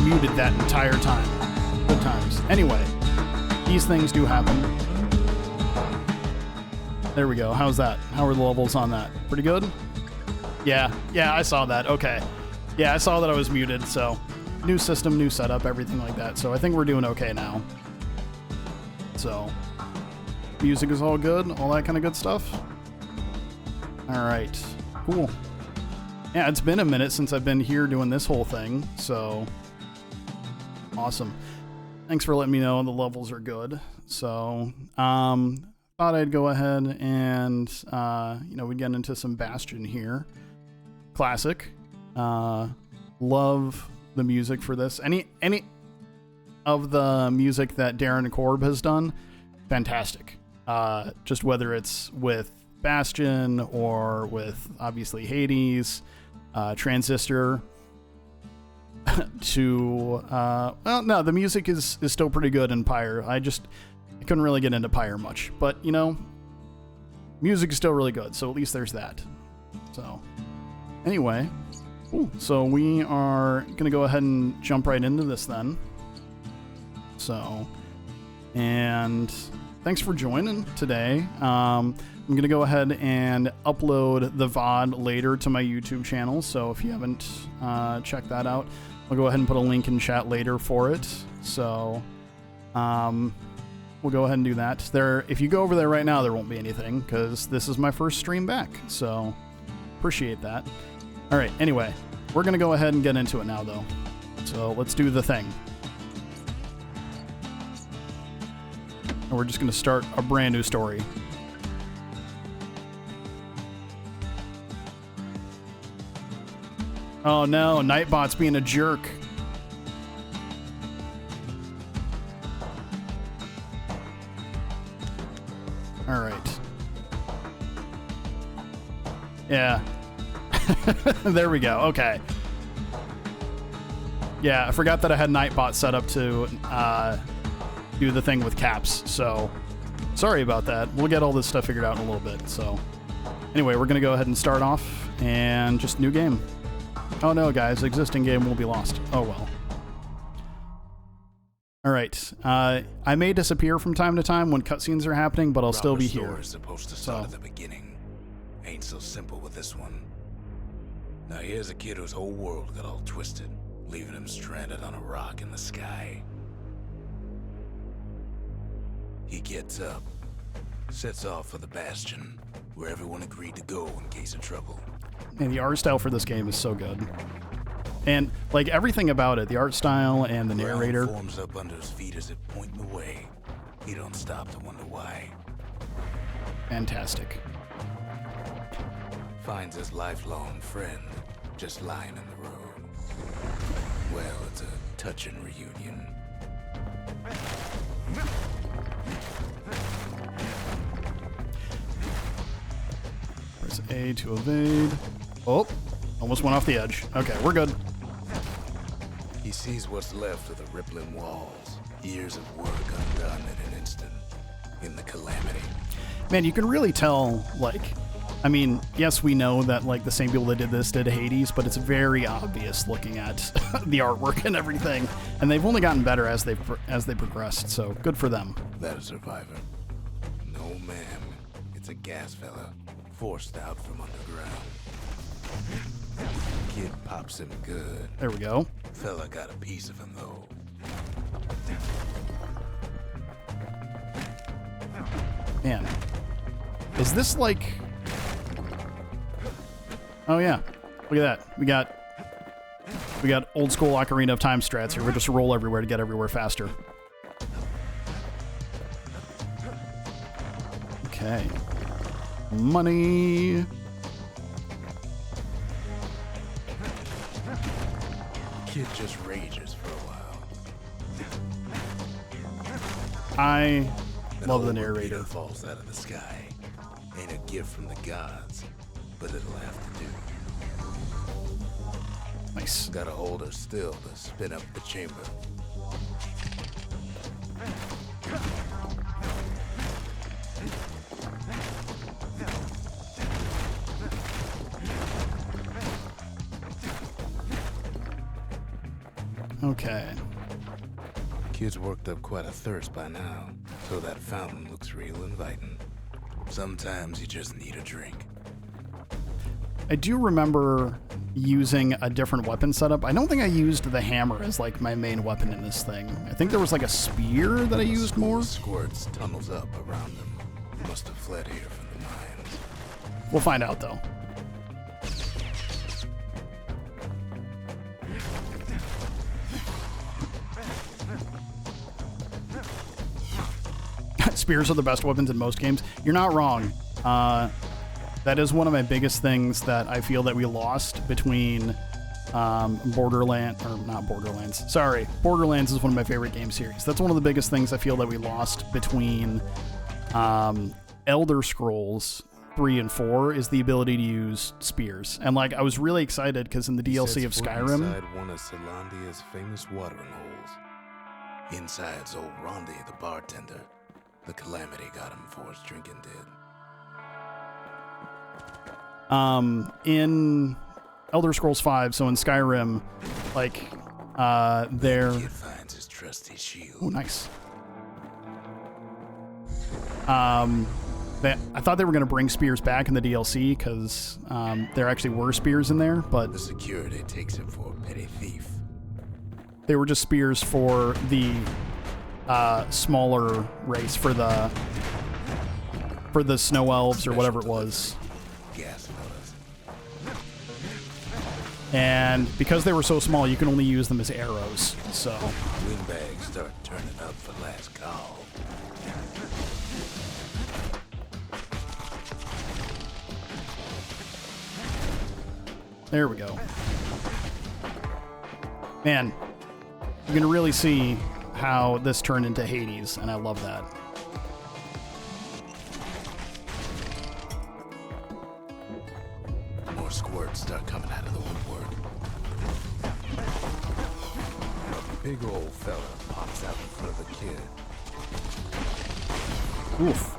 muted that entire time. Good times. Anyway, these things do happen. There we go. How's that? How are the levels on that? Pretty good? Yeah, I saw that. Okay. Yeah, I saw that I was muted, so new system, new setup, everything like that. So I think we're doing okay now. So music is all good, all that kind of good stuff. All right, cool. Yeah, it's been a minute since I've been here doing this whole thing, so awesome. Thanks for letting me know the levels are good. So, thought I'd go ahead and, we'd get into some Bastion here. Classic. Love the music for this. Any of the music that Darren Korb has done, fantastic. Just whether it's with Bastion or with obviously Hades, Transistor, to well, no, the music is still pretty good in Pyre. I couldn't really get into Pyre much, but music is still really good, so at least there's that. So anyway, cool. So we are gonna go ahead and jump right into this then. So, and thanks for joining today. I'm going to go ahead and upload the VOD later to my YouTube channel. So if you haven't checked that out, I'll go ahead and put a link in chat later for it. So we'll go ahead and do that. If you go over there right now, there won't be anything because this is my first stream back. So appreciate that. All right. Anyway, we're going to go ahead and get into it now, though. So let's do the thing. And we're just going to start a brand new story. Oh no, Nightbot's being a jerk. All right. Yeah. There we go. Okay. Yeah, I forgot that I had Nightbot set up to do the thing with caps, so sorry about that. We'll get all this stuff figured out in a little bit. So anyway, we're gonna go ahead and start off and just new game. Oh no, guys, existing game will be lost. Oh well. All right. I may disappear from time to time when cutscenes are happening, but I'll still be here. Is supposed to start at the beginning. Ain't so simple with this one. Now here's a kid whose whole world got all twisted, leaving him stranded on a rock in the sky. He gets up, sets off for the Bastion, where everyone agreed to go in case of trouble. And the art style for this game is so good. And, like, everything about it, the art style and the narrator. Ground forms up under his feet as if pointing the way. He don't stop to wonder why. Fantastic. Finds his lifelong friend just lying in the road. Well, it's a touching reunion. Press A to evade. Oh, almost went off the edge. Okay, we're good. He sees what's left of the rippling walls. Years of work undone in an instant. In the calamity. Man, you can really tell, like, I mean, yes, we know that, like, the same people that did this did Hades, but it's very obvious looking at the artwork and everything. And they've only gotten better as they progressed, so good for them. That a survivor? No, ma'am. It's a gas fella, forced out from underground. Kid pops him good. There we go. Fella got a piece of him, though. Man, is this like... Oh yeah, look at that. We got old school Ocarina of Time strats here. We just roll everywhere to get everywhere faster. Okay. Money. Kid just rages for a while. I love the An narrator. old falls out of the sky. Ain't a gift from the gods, but it'll have to do. Nice. Gotta hold her still to spin up the chamber. Okay. Kid's worked up quite a thirst by now, so that fountain looks real inviting. Sometimes you just need a drink. I do remember using a different weapon setup. I don't think I used the hammer as like my main weapon in this thing. I think there was like a spear that I used more. Squirts tunnels up around them. Must have fled here from the mines. We'll find out though. Spears are the best weapons in most games. You're not wrong. That is one of my biggest things that I feel that we lost between Borderlands is one of my favorite game series. That's one of the biggest things I feel that we lost between Elder Scrolls 3 and 4 is the ability to use spears. And like I was really excited because in the DLC of Skyrim, inside one of Celandia's famous watering holes. Inside's old Rondi, the bartender. The calamity got him before his drinking did. In Elder Scrolls 5, so in Skyrim, like, there... Kid finds his trusty shield. Oh, nice. I thought they were going to bring spears back in the DLC, because there actually were spears in there, but... The security takes him for a petty thief. They were just spears for the smaller race, for the snow elves or whatever it was. And because they were so small, you can only use them as arrows, so... Windbags start turning up for last call. There we go. Man, you can really see how this turned into Hades, and I love that. More squirts start coming out of the woodwork. A big old fella pops out in front of the kid. Oof.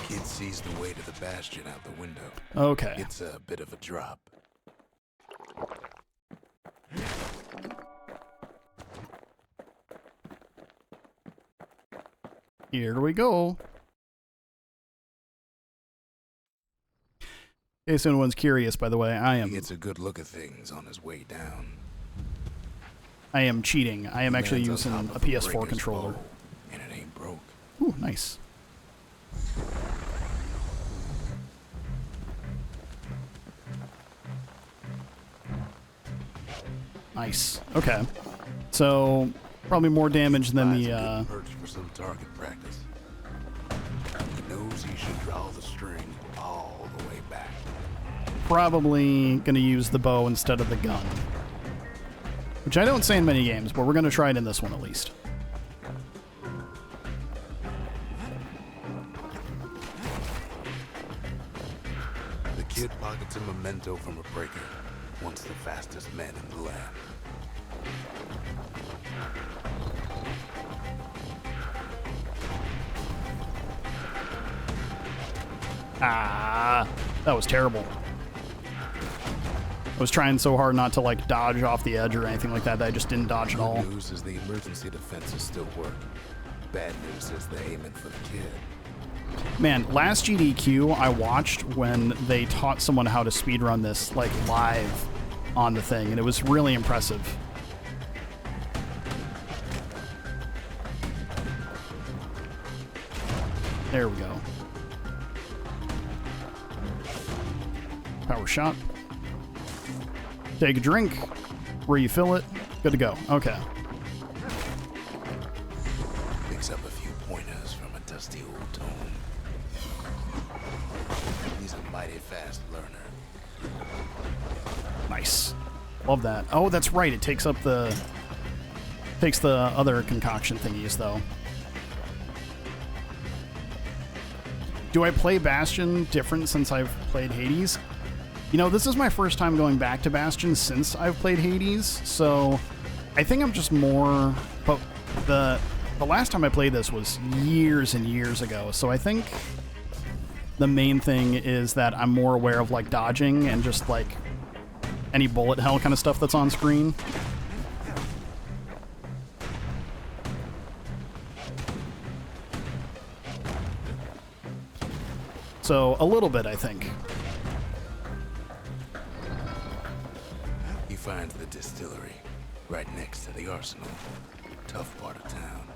Kid sees the way to the Bastion out the window. Okay. It's a bit of a drop. Here we go. In case anyone's curious, by the way, He gets a good look at things on his way down. I am cheating. I am actually Lands on using top a of PS4 breaker's controller. bow, and it ain't broke. Ooh, nice. Nice. Okay. So, probably more damage than Buys the, a good perch for some target practice. He knows he should draw the string all the way back. probably gonna use the bow instead of the gun. Which I don't say in many games, but we're gonna try it in this one at least. The kid pockets a memento from a breaker, once the fastest man in the land. Ah, that was terrible. I was trying so hard not to like dodge off the edge or anything like that that I just didn't dodge at all. Good news is the emergency defenses still work. Bad news is they're aiming for the kid. Man, last GDQ I watched when they taught someone how to speedrun this like live on the thing, and it was really impressive. There we go. Power shot. Take a drink, refill it, good to go. Okay. Picks up a few pointers from a dusty old tome. He's a mighty fast learner. Nice. Love that. Oh, that's right. It takes up the... takes the other concoction thingies, though. Do I play Bastion different since I've played Hades? You know, this is my first time going back to Bastion since I've played Hades, so I think I'm just more... But the last time I played this was years and years ago, so I think the main thing is that I'm more aware of like dodging and just like any bullet hell kind of stuff that's on screen. So a little bit, I think. He finds the distillery right next to the arsenal. Tough part of town.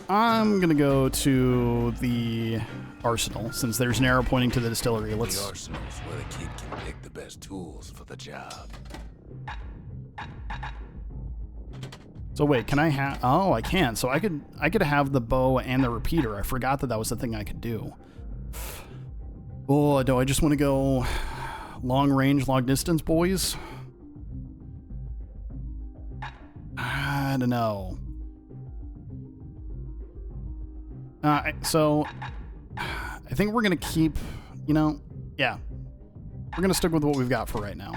I'm gonna go to the arsenal since there's an arrow pointing to the distillery. The arsenal's where the kid can pick the best tools for the job. So wait, can I have? Oh, I can. So I could have the bow and the repeater. I forgot that that was the thing I could do. Oh, do I just want to go long range, long distance, boys? I don't know. So I think we're gonna keep, you know, yeah, we're gonna stick with what we've got for right now.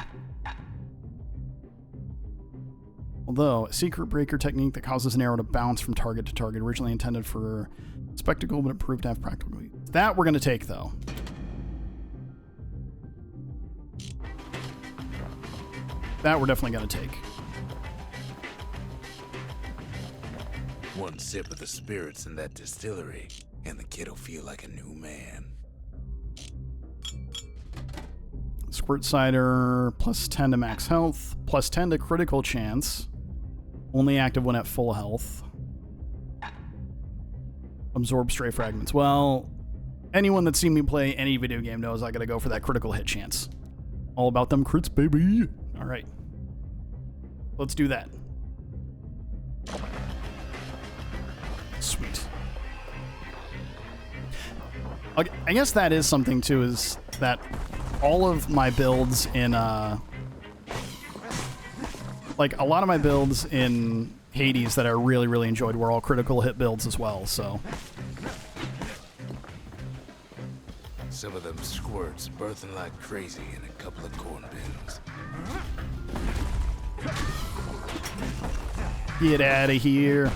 Although, a secret breaker technique that causes an arrow to bounce from target to target, originally intended for spectacle, but it proved to have practical use. That we're going to take, though. That we're definitely going to take. One sip of the spirits in that distillery, and the kid'll feel like a new man. Squirt cider, plus 10 to max health, plus 10 to critical chance. Only active when at full health. Absorb stray fragments. Well, anyone that's seen me play any video game knows I gotta go for that critical hit chance. All about them crits, baby. All right. Let's do that. Sweet. Okay, I guess that is something too, is that all of my builds in like a lot of my builds in Hades that I really, really enjoyed were all critical hit builds as well, so. Some of them squirts birthing like crazy in a couple of corn bins. Get out of here.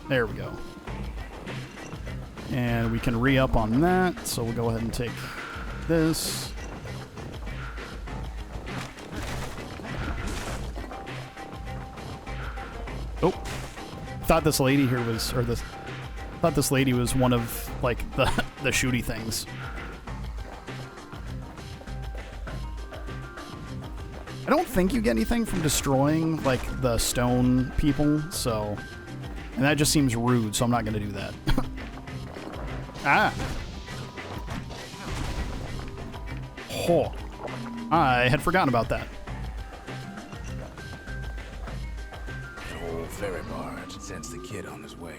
There we go. And we can re-up on that, so we'll go ahead and take this. Oh, thought this lady here was, or this, thought this lady was one of like the shooty things. I don't think you get anything from destroying like the stone people, so, and that just seems rude, so I'm not going to do that. Ah. Oh. I had forgotten about that. An old ferry barge sends the kid on his way.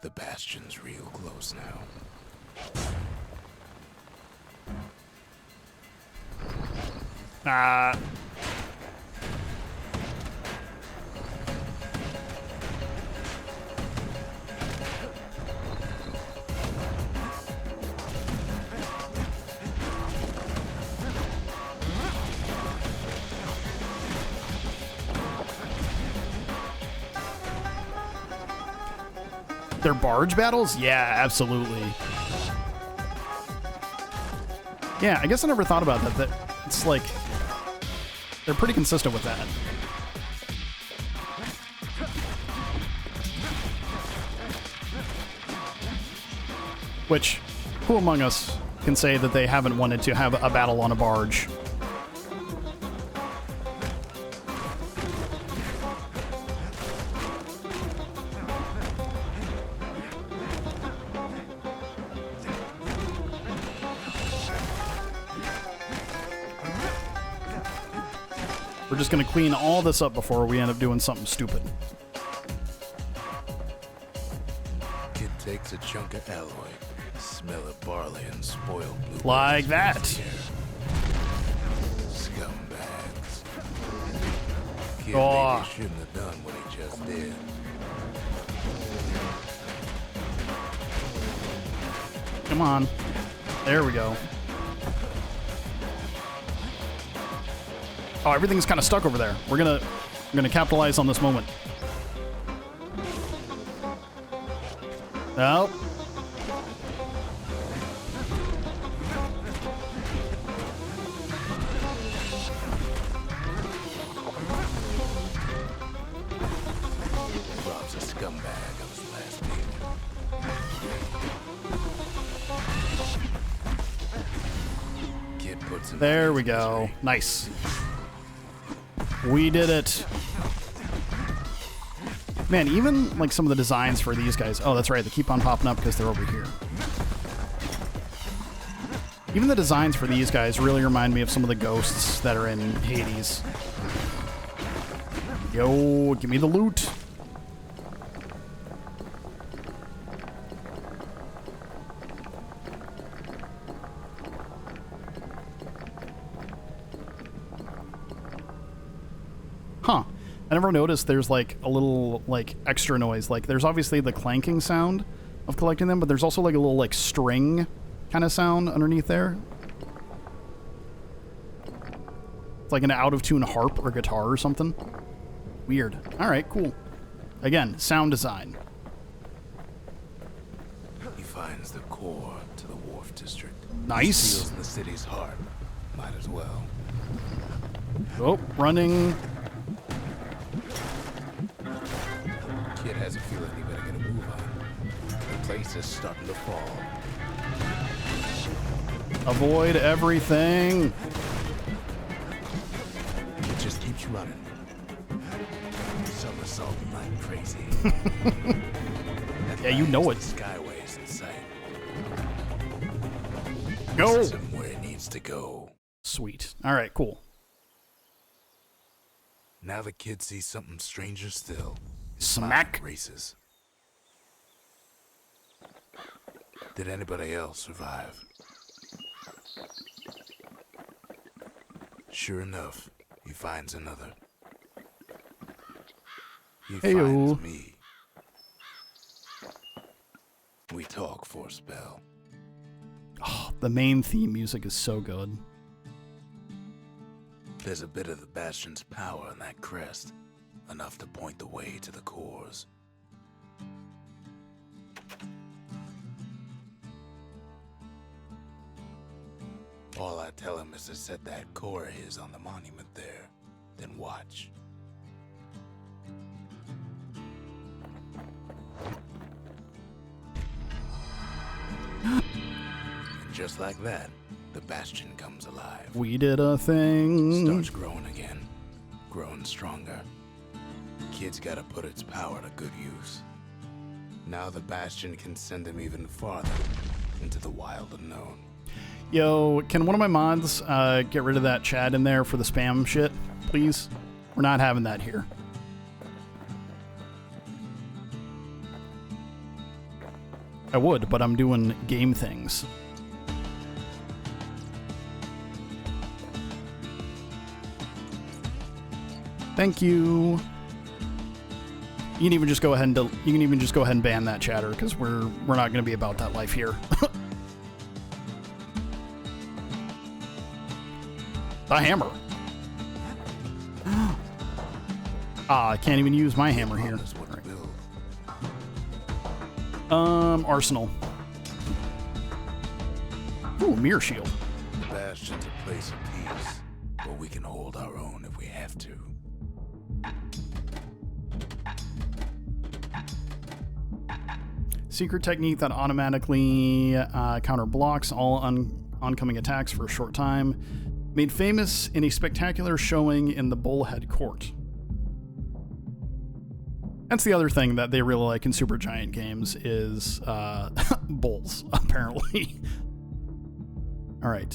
The Bastion's real close now. Their barge battles? Yeah, absolutely. Yeah, I guess I never thought about that. That it's like they're pretty consistent with that. Which, who among us can say that they haven't wanted to have a battle on a barge? We're just going to clean all this up before we end up doing something stupid. Kid takes a chunk of alloy, smell of barley and spoiled blue. Like that. Scumbags. Kid Oh. maybe shouldn't have done what he just did. Come on. There we go. Oh, everything's kind of stuck over there. We're gonna capitalize on this moment. Oh. Rob's a scumbag of his last name. Kid puts him There we go. Nice. We did it. Man, even like some of the designs for these guys. Oh, that's right. They keep on popping up because they're over here. Even the designs for these guys really remind me of some of the ghosts that are in Hades. Yo, give me the loot. Huh. I never noticed there's like a little like extra noise. Like there's obviously the clanking sound of collecting them, but there's also like a little like string kind of sound underneath there. It's like an out of tune harp or guitar or something. Weird. All right, cool. Again, sound design. He finds the core to the Wharf District. Nice. He steals the city's heart. Might as well. Oh, running. Kid has a feeling he better get a move on. The place is starting to fall. Avoid everything. It just keeps running. Somersaulting like crazy. Yeah, you know it. Skyways in sight. Go. This is where it needs to go. Sweet. All right, cool. Now the kid sees something stranger still. His Smack. mind races. Did anybody else survive? Sure enough, he finds another. He Heyo. finds me. We talk for a spell. Oh, the main theme music is so good. There's a bit of the Bastion's power in that crest, enough to point the way to the cores. All I tell him is to set that core of his on the monument there, then watch. And just like that, the Bastion comes alive. We did a thing. Starts growing again, growing stronger. Kid's gotta put its power to good use. Now the Bastion can send him even farther into the wild unknown. Yo, can one of my mods get rid of that chat in there for the spam shit, please? We're not having that here. I would, but I'm doing game things. Thank you. You can even just go ahead and ban that chatter because we're not going to be about that life here. The hammer. I can't even use my hammer here. Arsenal. Ooh, mirror shield. The Bastion's a place of peace, but we can hold our own if we have to. Secret technique that automatically counter blocks all oncoming attacks for a short time. Made famous in a spectacular showing in the Bullhead Court. That's the other thing that they really like in Supergiant games is bulls, apparently. All right.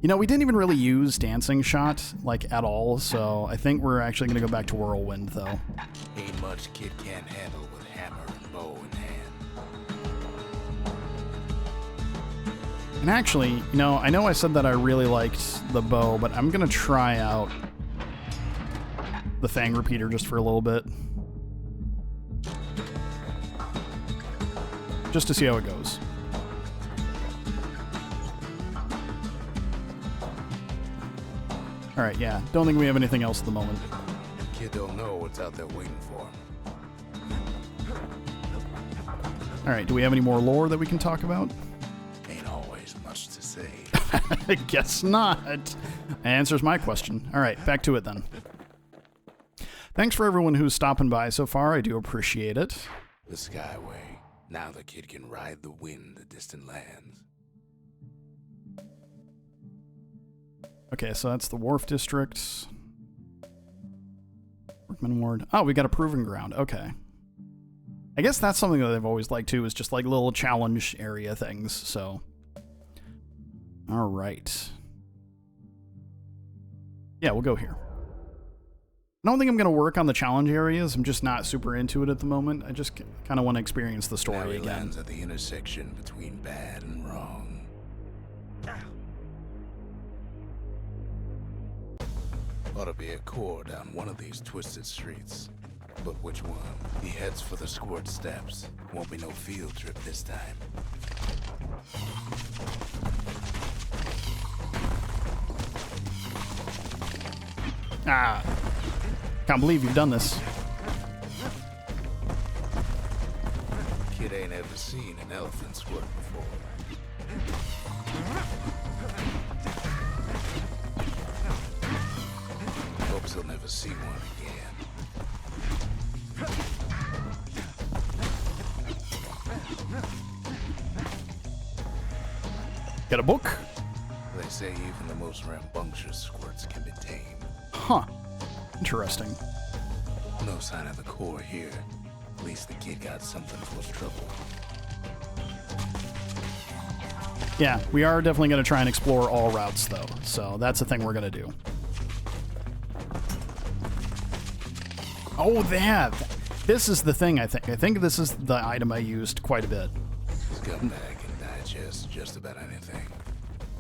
You know, we didn't even really use Dancing Shot, like, at all, so I think we're actually going to go back to Whirlwind, though. Ain't much kid can't handle with hammer and bow in hand. And actually, you know I said that I really liked the bow, but I'm going to try out the Fang Repeater just for a little bit. Just to see how it goes. Alright, yeah. Don't think we have anything else at the moment. Kid don't know what's out there waiting for him. Alright, do we have any more lore that we can talk about? Ain't always much to say. I guess not. Answers my question. Alright, back to it then. Thanks for everyone who's stopping by so far. I do appreciate it. The Skyway. Now the kid can ride the wind to distant lands. Okay, so that's the Wharf District. Workman Ward. Oh, we got a proving ground. Okay. I guess that's something that I've always liked too, is just like little challenge area things, so. Alright. Yeah, we'll go here. I don't think I'm going to work on the challenge areas. I'm just not super into it at the moment. I just kind of want to experience the story now he again. lands at the intersection between bad and wrong. Ought to be a core down one of these twisted streets. But which one? He heads for the squirt steps. Won't be no field trip this time. Ah. Can't believe you've done this. Kid ain't ever seen an elephant squirt before. Hopes he'll never see one again. Get a book? They say even the most rambunctious squirts can be tamed. Huh. Interesting. No sign of the core here. At least the kid got something for his trouble. Yeah, we are definitely going to try and explore all routes, though. So that's the thing we're going to do. Oh, yeah. This is the thing, I think. I think this is the item I used quite a bit. Scumbag can digest just about anything.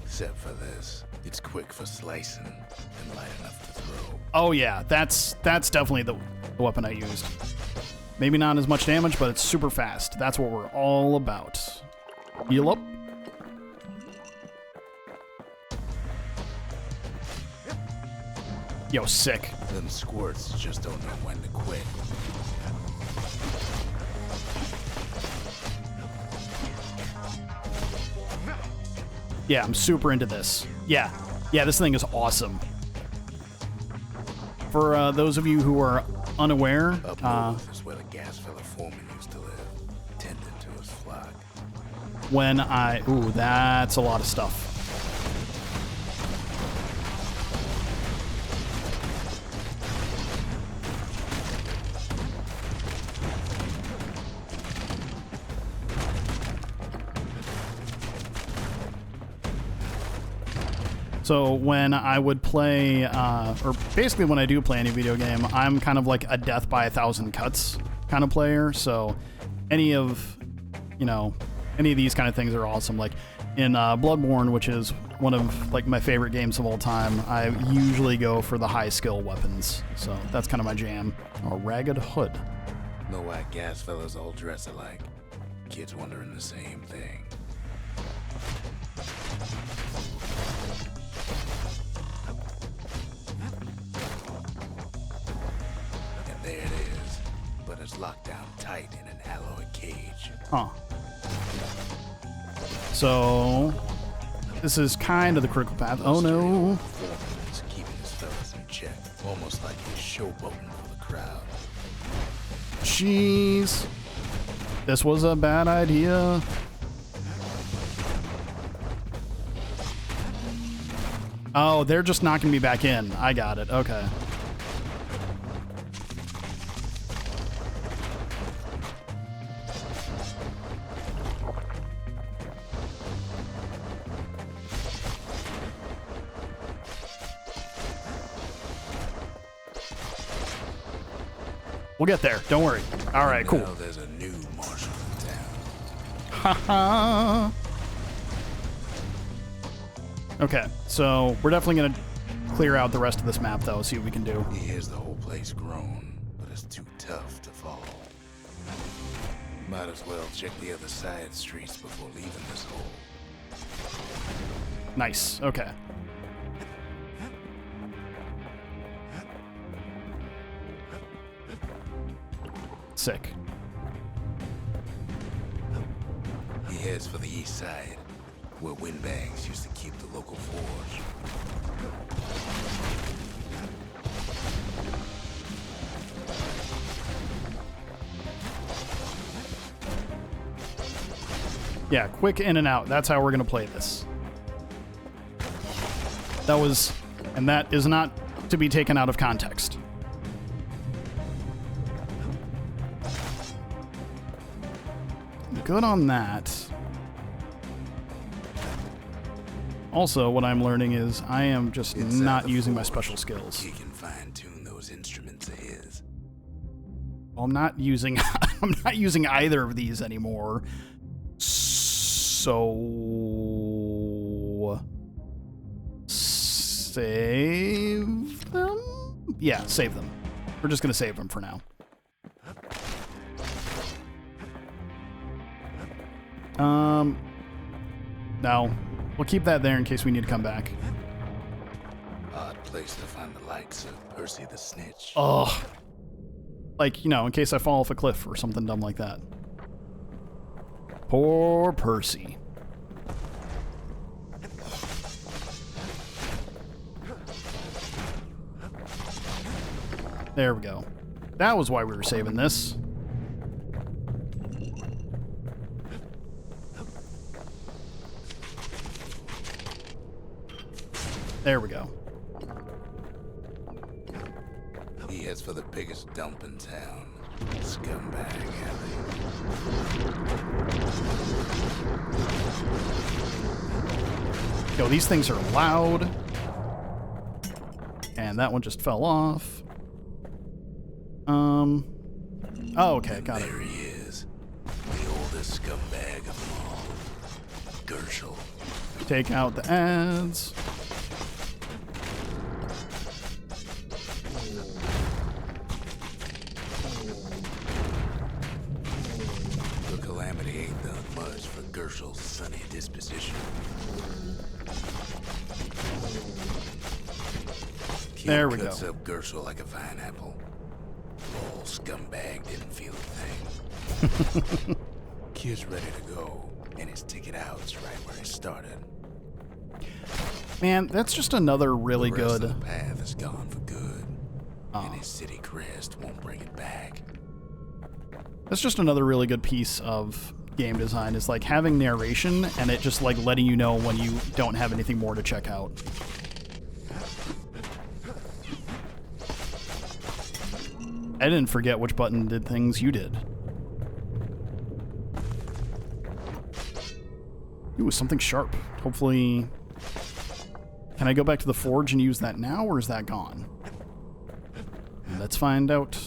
Except for this. It's quick for slicing and light enough to throw. Oh, yeah. That's definitely the weapon I used. Maybe not as much damage, but it's super fast. That's what we're all about. Heal up. Yo, sick. Them squirts just don't know when to quit. Yeah, I'm super into this. Yeah. Yeah, this thing is awesome. For those of you who are unaware, Up north is where the gas fella foreman used to live, tending to his flock. when I... Ooh, that's a lot of stuff. So when I would play, or basically when I do play any video game, I'm kind of like a death by 1,000 cuts kind of player. So any of, any of these kind of things are awesome. Like in Bloodborne, which is one of like my favorite games of all time, I usually go for the high skill weapons. So that's kind of my jam. A ragged hood. No why gas fellas all dress alike. Kids wondering the same thing. There it is, but it's locked down tight in an alloy cage. Huh. So, this is kind of the critical path. Oh no. He's keeping his fellas in check, almost like he's showboating for the crowd. Jeez. This was a bad idea. Oh, they're just knocking me back in. I got it. Okay. We'll get there. Don't worry. All right, cool. Now there's a new marshal in town. Haha. Okay, so we're definitely going to clear out the rest of this map, though, see what we can do. He hears the whole place grown, but it's too tough to fall. Might as well check the other side streets before leaving this hole. Nice. Okay. Sick. He heads for the east side, where windbags used to keep the local forge. Yeah, quick in and out. That's how we're going to play this. And that is not to be taken out of context. Good on that. Also, what I'm learning is I am just not using my special skills. He can fine-tune those instruments of his. Well, I'm not using either of these anymore. So save them? Yeah, save them. We're just gonna save them for now. No. We'll keep that there in case we need to come back. Odd place to find the likes of Percy the Snitch. Ugh. Like, you know, in case I fall off a cliff or something dumb like that. Poor Percy. There we go. That was why we were saving this. There we go. He heads for the biggest dump in town. Scumbag alley. Yo, these things are loud. And that one just fell off. Oh, okay, got it. There he is. The oldest scumbag of them all. Gershel. Take out the ads. The calamity ain't done much for Gershel's sunny disposition. There we go. Cuts up Gershel like a pineapple. Old scumbag didn't feel a thing. Kid's ready to go, and his ticket out's right where he started. Man, that's just another really The rest good. of the path is gone for good, and his city crest won't bring it back. That's just another really good piece of game design, is like having narration and it just like letting you know when you don't have anything more to check out. I didn't forget which button did things you did. Ooh, something sharp. Hopefully... Can I go back to the forge and use that now, or is that gone? Let's find out.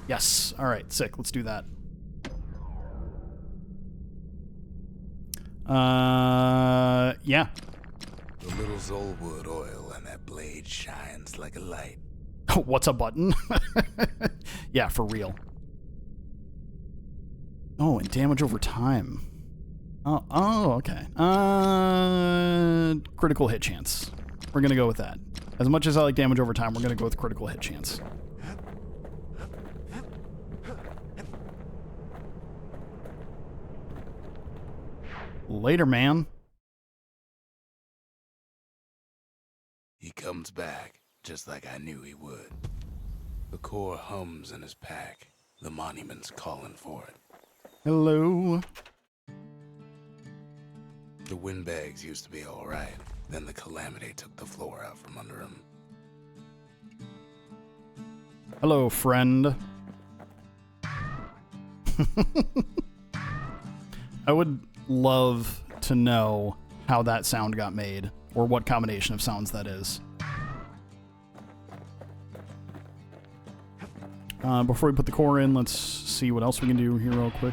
Yes. All right, sick. Let's do that. Yeah. The little Zolwood oil and that blade shines like a light. What's a button? Yeah, for real. Oh, and damage over time. Oh, okay. Critical hit chance. We're gonna go with that. As much as I like damage over time, we're gonna go with critical hit chance. Later, man. He comes back, just like I knew he would. The core hums in his pack. The monument's calling for it. Hello. The windbags used to be alright. Then the calamity took the floor out from under him. Hello, friend. I would love to know how that sound got made, or what combination of sounds that is. Before we put the core in, let's see what else we can do here real quick.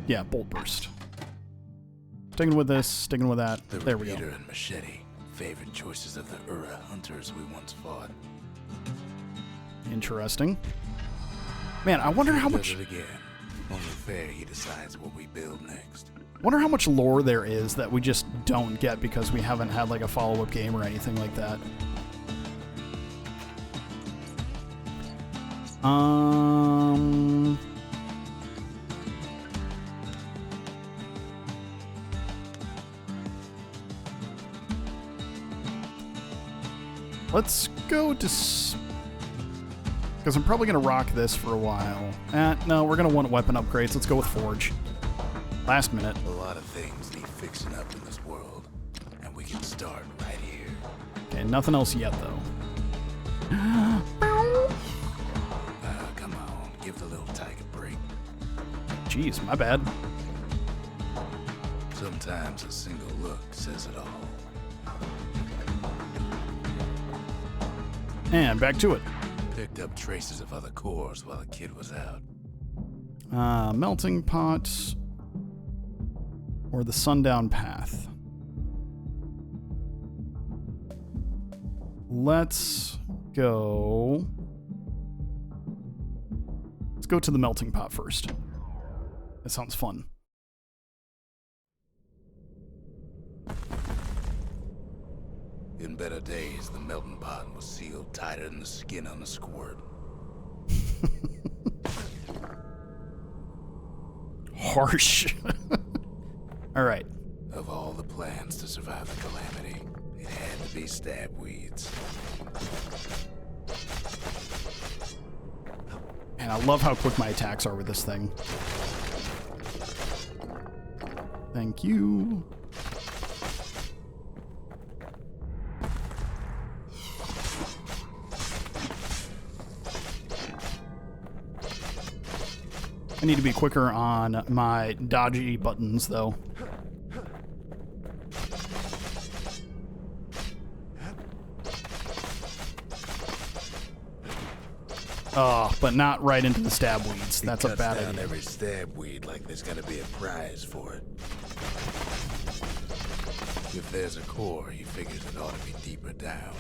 Yeah, bolt burst. Sticking with this, sticking with that. The There we go. repeater and machete, favorite choices of the Ura hunters we once fought. Interesting. Man, I wonder how much... Does it again. Only fair he decides what we build next. Wonder how much lore there is that we just don't get because we haven't had like a follow-up game or anything like that. Let's go to... Because I'm probably going to rock this for a while. No, we're going to want weapon upgrades. Let's go with Forge. Last minute. A lot of things need fixing up in this world, and we can start right here. Okay, nothing else yet, though. Come on, give the little tiger a break. Jeez, my bad. Sometimes a single look says it all. And back to it. Picked up traces of other cores while the kid was out. Melting pot or the sundown path. Let's go to the melting pot first. That sounds fun. In better days, the melting pot was sealed tighter than the skin on a squirt. Harsh. All right. Of all the plans to survive the calamity, it had to be stab weeds. And I love how quick my attacks are with this thing. Thank you. I need to be quicker on my dodgy buttons, though. Oh, but not right into the stab weeds. That's a bad idea. Every stab weed like there's gonna be a prize for it. If there's a core, he figures it ought to be deeper down.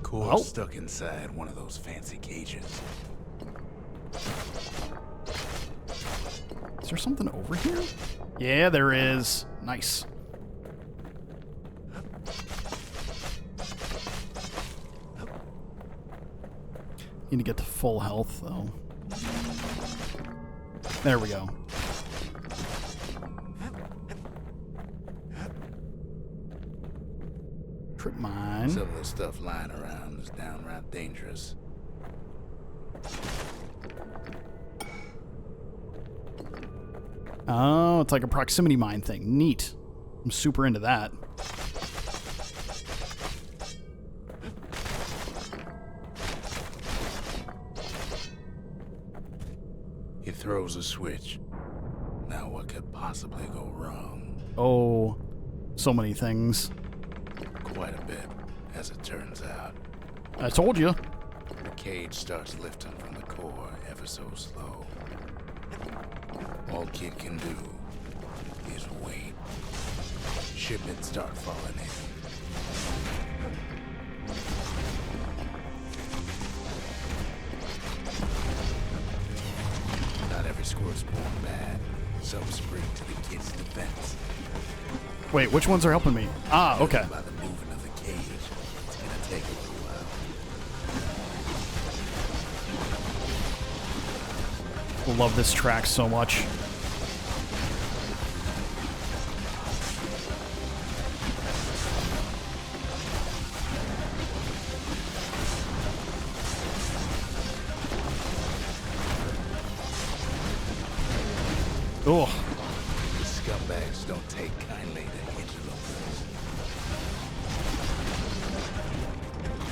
Core stuck inside one of those fancy cages. Is there something over here? Yeah, there is. Nice. Need to get to full health, though. There we go. Trip mine. Some of the stuff lying around is downright dangerous. Oh, it's like a proximity mine thing. Neat. I'm super into that. He throws a switch. Now what could possibly go wrong? Oh, so many things. Quite a bit, as it turns out. I told you. The cage starts lifting from the core ever so slow. All Kid can do is wait. Shipments start falling in. Not every squire's born bad. Some spring to the kid's defense. Wait, which ones are helping me? Ah, okay. By the moving of the cage, it's gonna take a little while. Love this track so much. Oh. The scumbags don't take kindly to interlopers.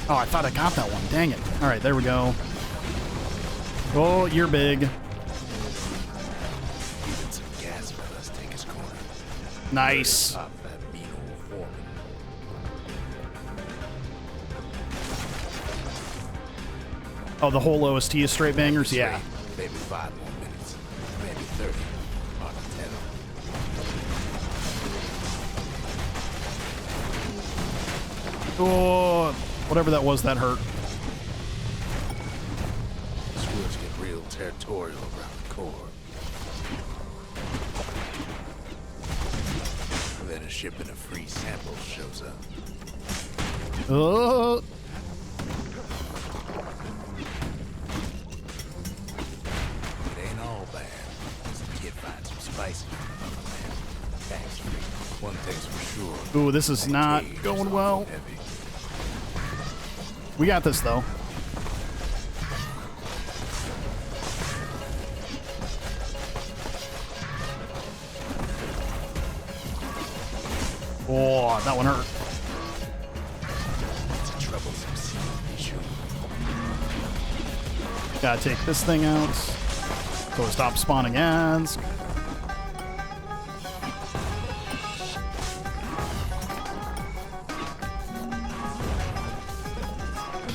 Oh, I thought I got that one. Dang it. All right, there we go. Oh, you're big. Even some gas fellas take his corner. Nice. Pop that beetle foreman. Oh, the whole OST is straight bangers? Yeah. Maybe 5 more minutes. Maybe 30. On 10. Oh, whatever that was, that hurt. Squirts get real territorial around the core. Then a shipment of free samples shows up. Oh. It ain't all bad. Some kid finds some spices from the land. Tax free. One thing's for sure. Ooh, this is not going well. Heavy. We got this, though. Oh, that one hurt. It's a troublesome issue. Gotta take this thing out. So it stops spawning ads.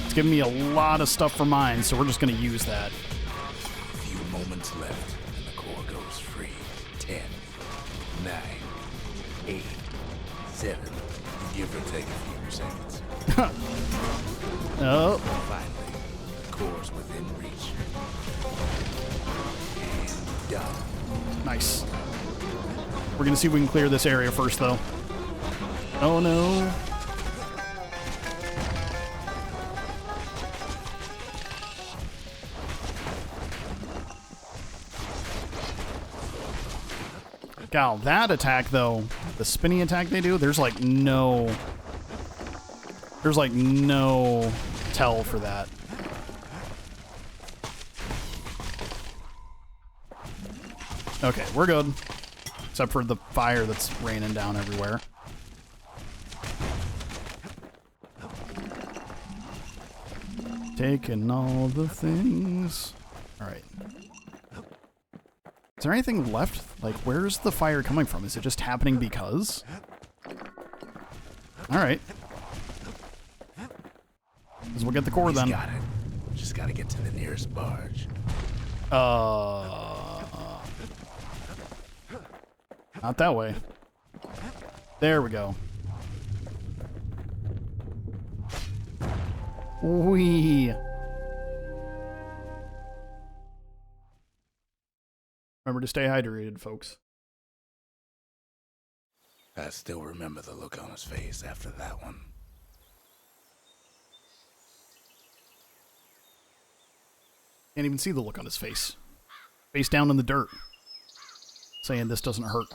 It's giving me a lot of stuff for mine, so we're just gonna use that. A few moments left, and the core goes free. 10, 9, 8, 7. Give or take a few seconds. Oh. Finally, the core's within reach. And done. Nice. We're gonna see if we can clear this area first, though. Oh no. Gal, that attack though, the spinny attack they do, there's like no tell for that. Okay, we're good. Except for the fire that's raining down everywhere. Taking all the things. Alright. Is there anything left? Like, where's the fire coming from? Is it just happening because? Alright. Because we'll get the core then. Got it. Just gotta get to the nearest barge. Not that way. There we go. Wee. Remember to stay hydrated, folks. I still remember the look on his face after that one. Can't even see the look on his face. Face down in the dirt. Saying this doesn't hurt.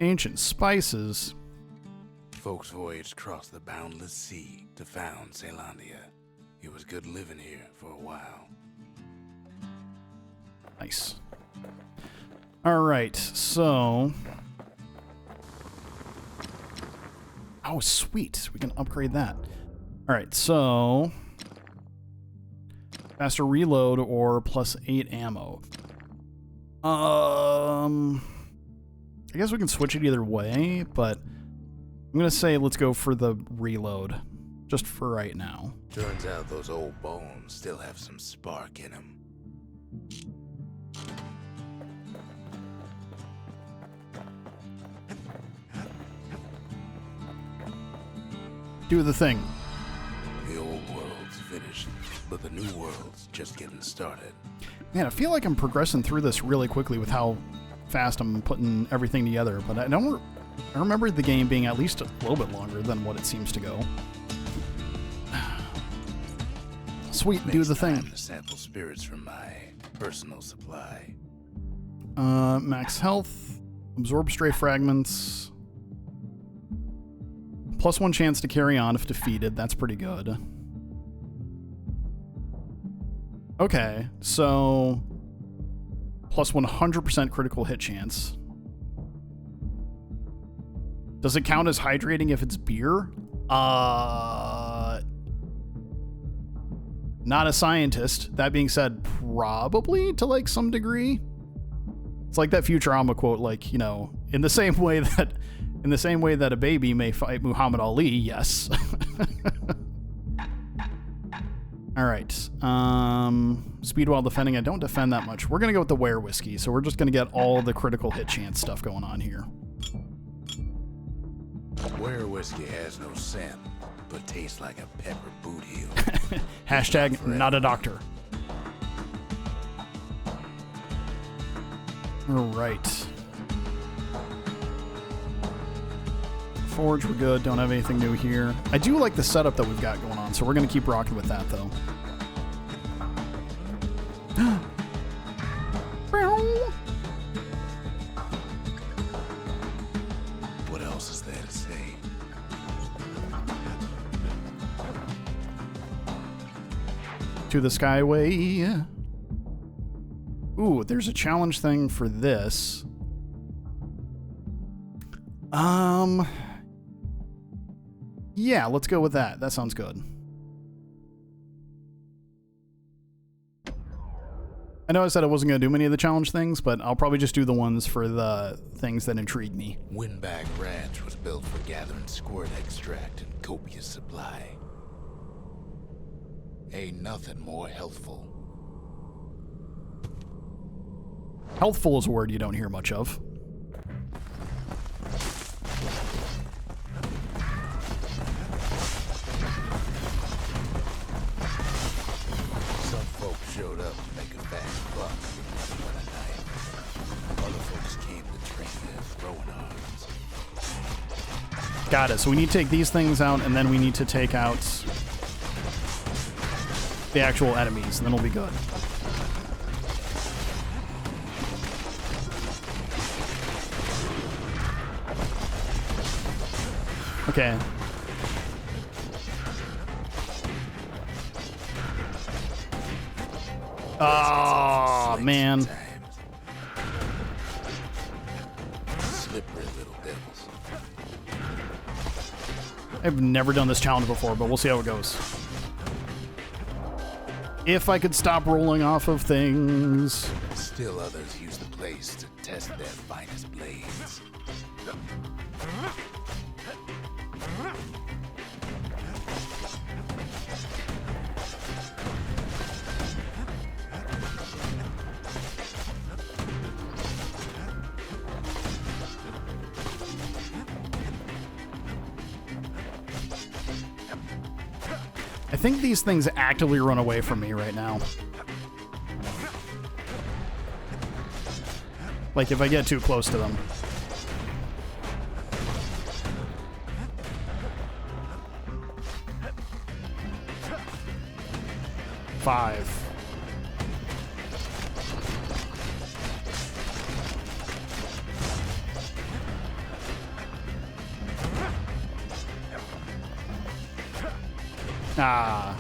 Ancient spices. Folks voyaged across the boundless sea to found Celandia. It was good living here for a while. Nice. Alright, so... Oh, sweet. We can upgrade that. Alright, so... Faster reload or plus 8 ammo. I guess we can switch it either way, but I'm gonna say let's go for the reload, just for right now. Turns out those old bones still have some spark in them. Do the thing. The old world's finished, but the new world's just getting started. Man, I feel like I'm progressing through this really quickly with how fast I'm putting everything together, but I remember the game being at least a little bit longer than what it seems to go. Sweet, do the thing. To sample spirits from my personal supply. Max health, absorb stray fragments, +1 chance to carry on if defeated. That's pretty good. Okay, so plus 100% critical hit chance. Does it count as hydrating if it's beer? Not a scientist. That being said, probably to like some degree. It's like that Futurama quote, like, you know, in the same way that a baby may fight Muhammad Ali, yes. All right. Speed while defending. I don't defend that much. We're going to go with the Ware Whiskey, so we're just going to get all the critical hit chance stuff going on here. Ware whiskey has no scent, but tastes like a pepper boot heel. Hashtag not a doctor. All right. Forge, we're good. Don't have anything new here. I do like the setup that we've got going on, so we're going to keep rocking with that, though. What else is there to say? To the Skyway. Ooh, there's a challenge thing for this. Yeah, let's go with that. That sounds good. I know I said I wasn't going to do many of the challenge things, but I'll probably just do the ones for the things that intrigue me. Windbag Ranch was built for gathering squirt extract in copious supply. Ain't nothing more healthful. Healthful is a word you don't hear much of. Some folks showed up to make a fast buck for the night. Other folks came to train their throwing arms. Got it. So we need to take these things out, and then we need to take out the actual enemies, and then we'll be good. Okay. Oh, man. Slippery little devils. I've never done this challenge before, but we'll see how it goes. If I could stop rolling off of things. Still others use the place to test their finest blades. I think these things actively run away from me right now. Like if I get too close to them. Five. Ah.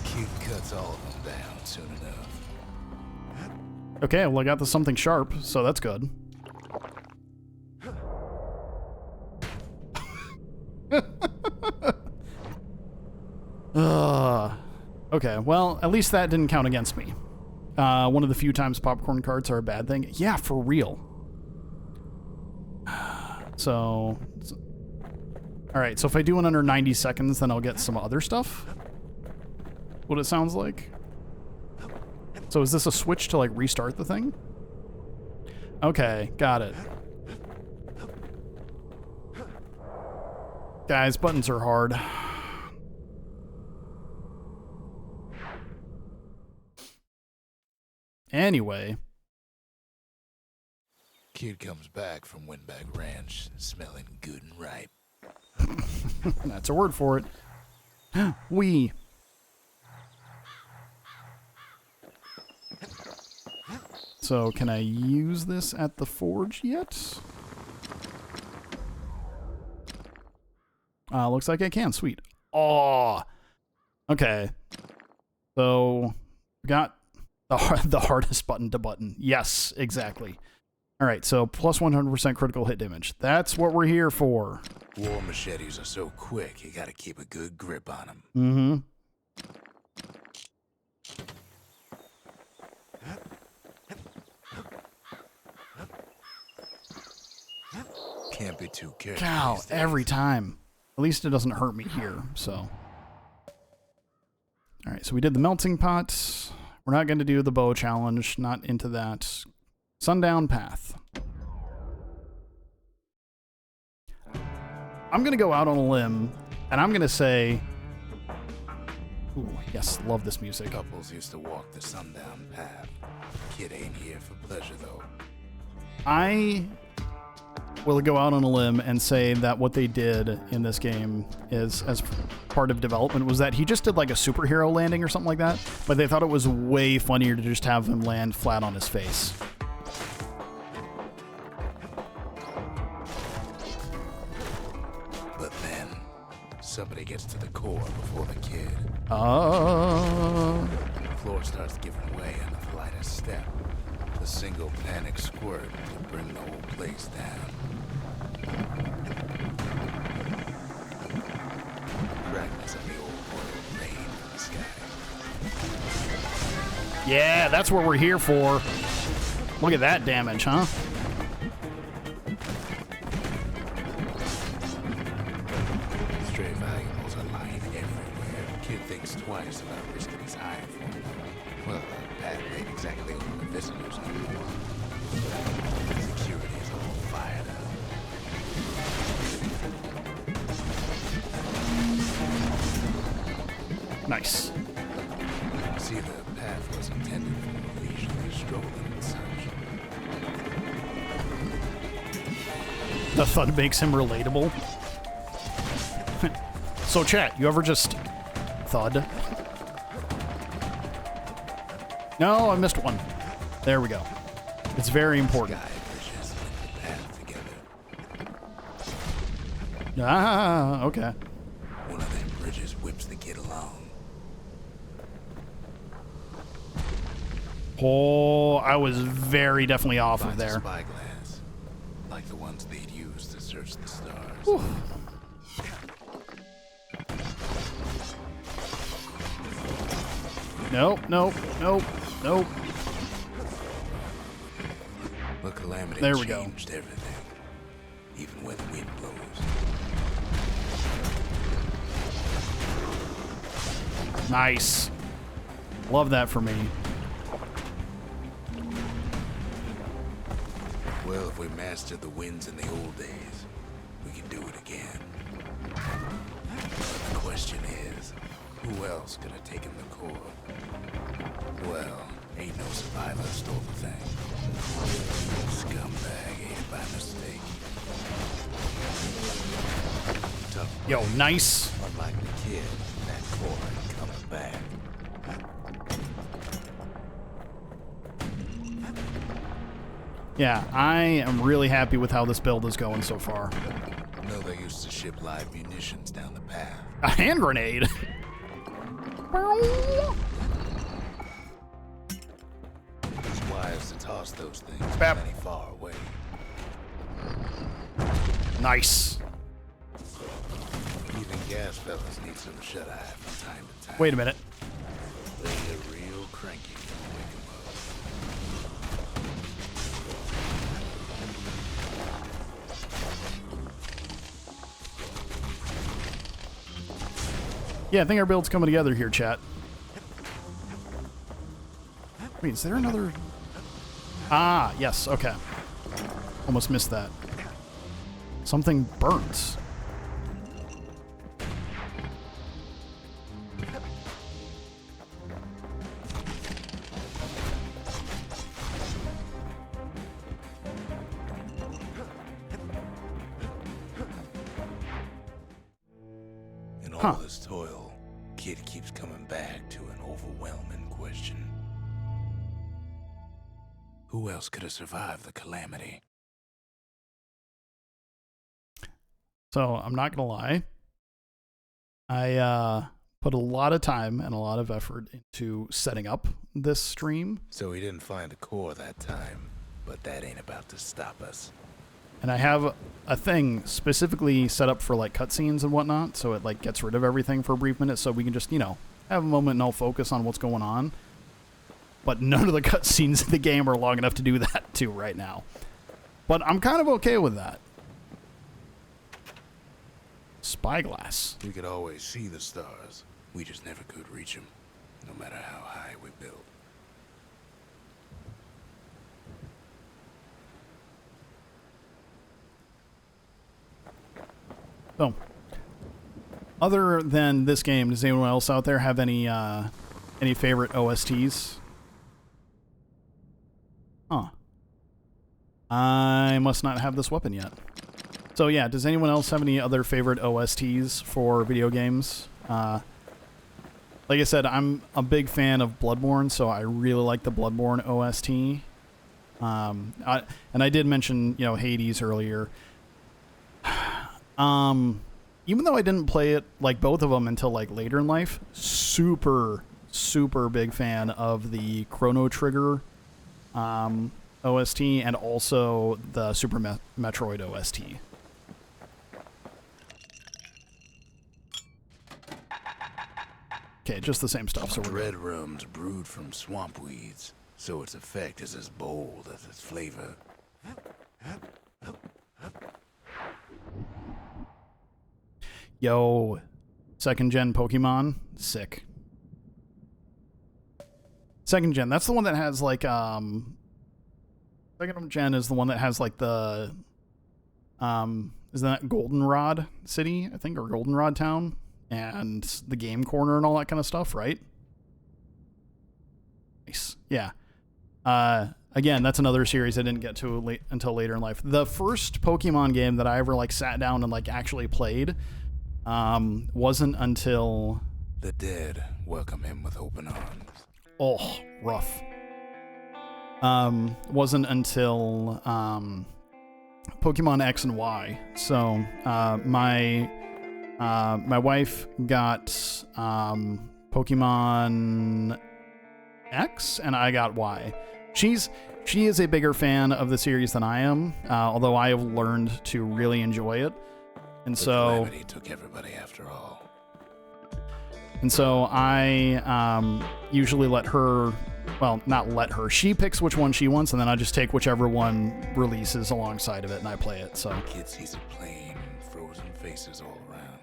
Kid cuts all of them down soon enough. Okay, well I got the something sharp, so that's good. Okay, well, at least that didn't count against me. One of the few times popcorn carts are a bad thing. Yeah, for real. So, all right, so if I do it under 90 seconds, then I'll get some other stuff. What it sounds like. So is this a switch to like restart the thing? Okay, got it. Guys, buttons are hard. Anyway. Kid comes back from Windbag Ranch smelling good and ripe. That's a word for it. We. So, can I use this at the forge yet? Looks like I can. Sweet. Oh. Okay. So, got the hardest button to button. Yes, exactly. All right, so plus 100% critical hit damage. That's what we're here for. War machetes are so quick, you gotta keep a good grip on them. Mm-hmm. Can't be too careful. Cow, these days. every time. At least it doesn't hurt me here, so. All right, so we did the melting pot. We're not going to do the bow challenge. Not into that. Sundown Path. I'm going to go out on a limb, and I'm going to say... Ooh, yes, love this music. Couples used to walk the sundown path. Kid ain't here for pleasure, though. I will go out on a limb and say that what they did in this game is, as part of development, was that he just did like a superhero landing or something like that, but they thought it was way funnier to just have him land flat on his face. But then, somebody gets to the core before the kid. Oh. The floor starts giving way on the lightest step. A single panic squirt to bring the whole place down. Fragments of the old world rain from the sky. Yeah, that's what we're here for. Look at that damage, huh? Stray valuables are lying everywhere. Kid thinks twice about risking his hide for them. Well, the path ain't exactly open to visitors anymore. Security is all fired up. Nice. See, the path was intended for leisurely strolling and such. The thud makes him relatable. So, chat, you ever just thud? No, I missed one. There we go. It's very important. Sky bridges link the path together. Ah, okay. One of them bridges whips the kid along. Oh, I was very definitely off of Finds a there. spyglass, like the ones they'd use to search the stars. Whew. Nope, nope, nope, nope. The calamity There we go. changed everything, even when the wind blows. Nice. Love that for me. Well, if we mastered the winds in the old days, we can do it again. But the question is, who else could have taken the core? Well, ain't no survivor stole the thing. Scumbag ate it by mistake. Tough. Yo, nice. Unlike the kid, that core ain't coming back. Yeah, I am really happy with how this build is going so far. No, they used to ship live munitions down the path. A hand grenade. It's wise to toss those things Bap. plenty far away. Nice. Even gas fellas need some shut-eye from time to time. Wait a minute. They get real cranky when we wake 'em up. Yeah, I think our build's coming together here, chat. Wait, is there another... Ah, yes, okay. Almost missed that. Something burns. In all Huh. this toil, Kid keeps coming back to an overwhelming question. Who else could have survived the calamity? So, I'm not gonna lie. I put a lot of time and a lot of effort into setting up this stream. So he didn't find the core that time, but that ain't about to stop us. And I have a thing specifically set up for like cutscenes and whatnot, so it like gets rid of everything for a brief minute, so we can just, you know, have a moment and all focus on what's going on. But none of the cutscenes in the game are long enough to do that too right now. But I'm kind of okay with that. Spyglass. We could always see the stars. We just never could reach them, no matter how high we built. So, other than this game, does anyone else out there have any favorite OSTs? Huh. I must not have this weapon yet. So yeah, does anyone else have any other favorite OSTs for video games? Like I said, I'm a big fan of Bloodborne, so I really like the Bloodborne OST. And I did mention, you know, Hades earlier. Even though I didn't play it, like, both of them until, like, later in life, super big fan of the Chrono Trigger OST and also the Super Metroid OST. Okay, just the same stuff, so we're Red rum's brewed from swamp weeds, so its effect is as bold as its flavor. Yo, second gen Pokemon, sick. Second gen, that's the one that has like second gen is the one that has like the is that Goldenrod City, I think, or Goldenrod Town, and the game corner and all that kind of stuff, right? Nice. Yeah. Again, that's another series I didn't get to until later in life. The first Pokemon game that I ever like sat down and like actually played wasn't until The dead welcome him with open arms. Oh, rough. Wasn't until Pokemon X and Y. So my wife got Pokemon X and I got Y. She is a bigger fan of the series than I am, although I have learned to really enjoy it. And so Calamity took everybody after all. And so I usually let her, well, not let her, she picks which one she wants, and then I just take whichever one releases alongside of it, and I play it, so. Kid sees it plain, frozen faces all around.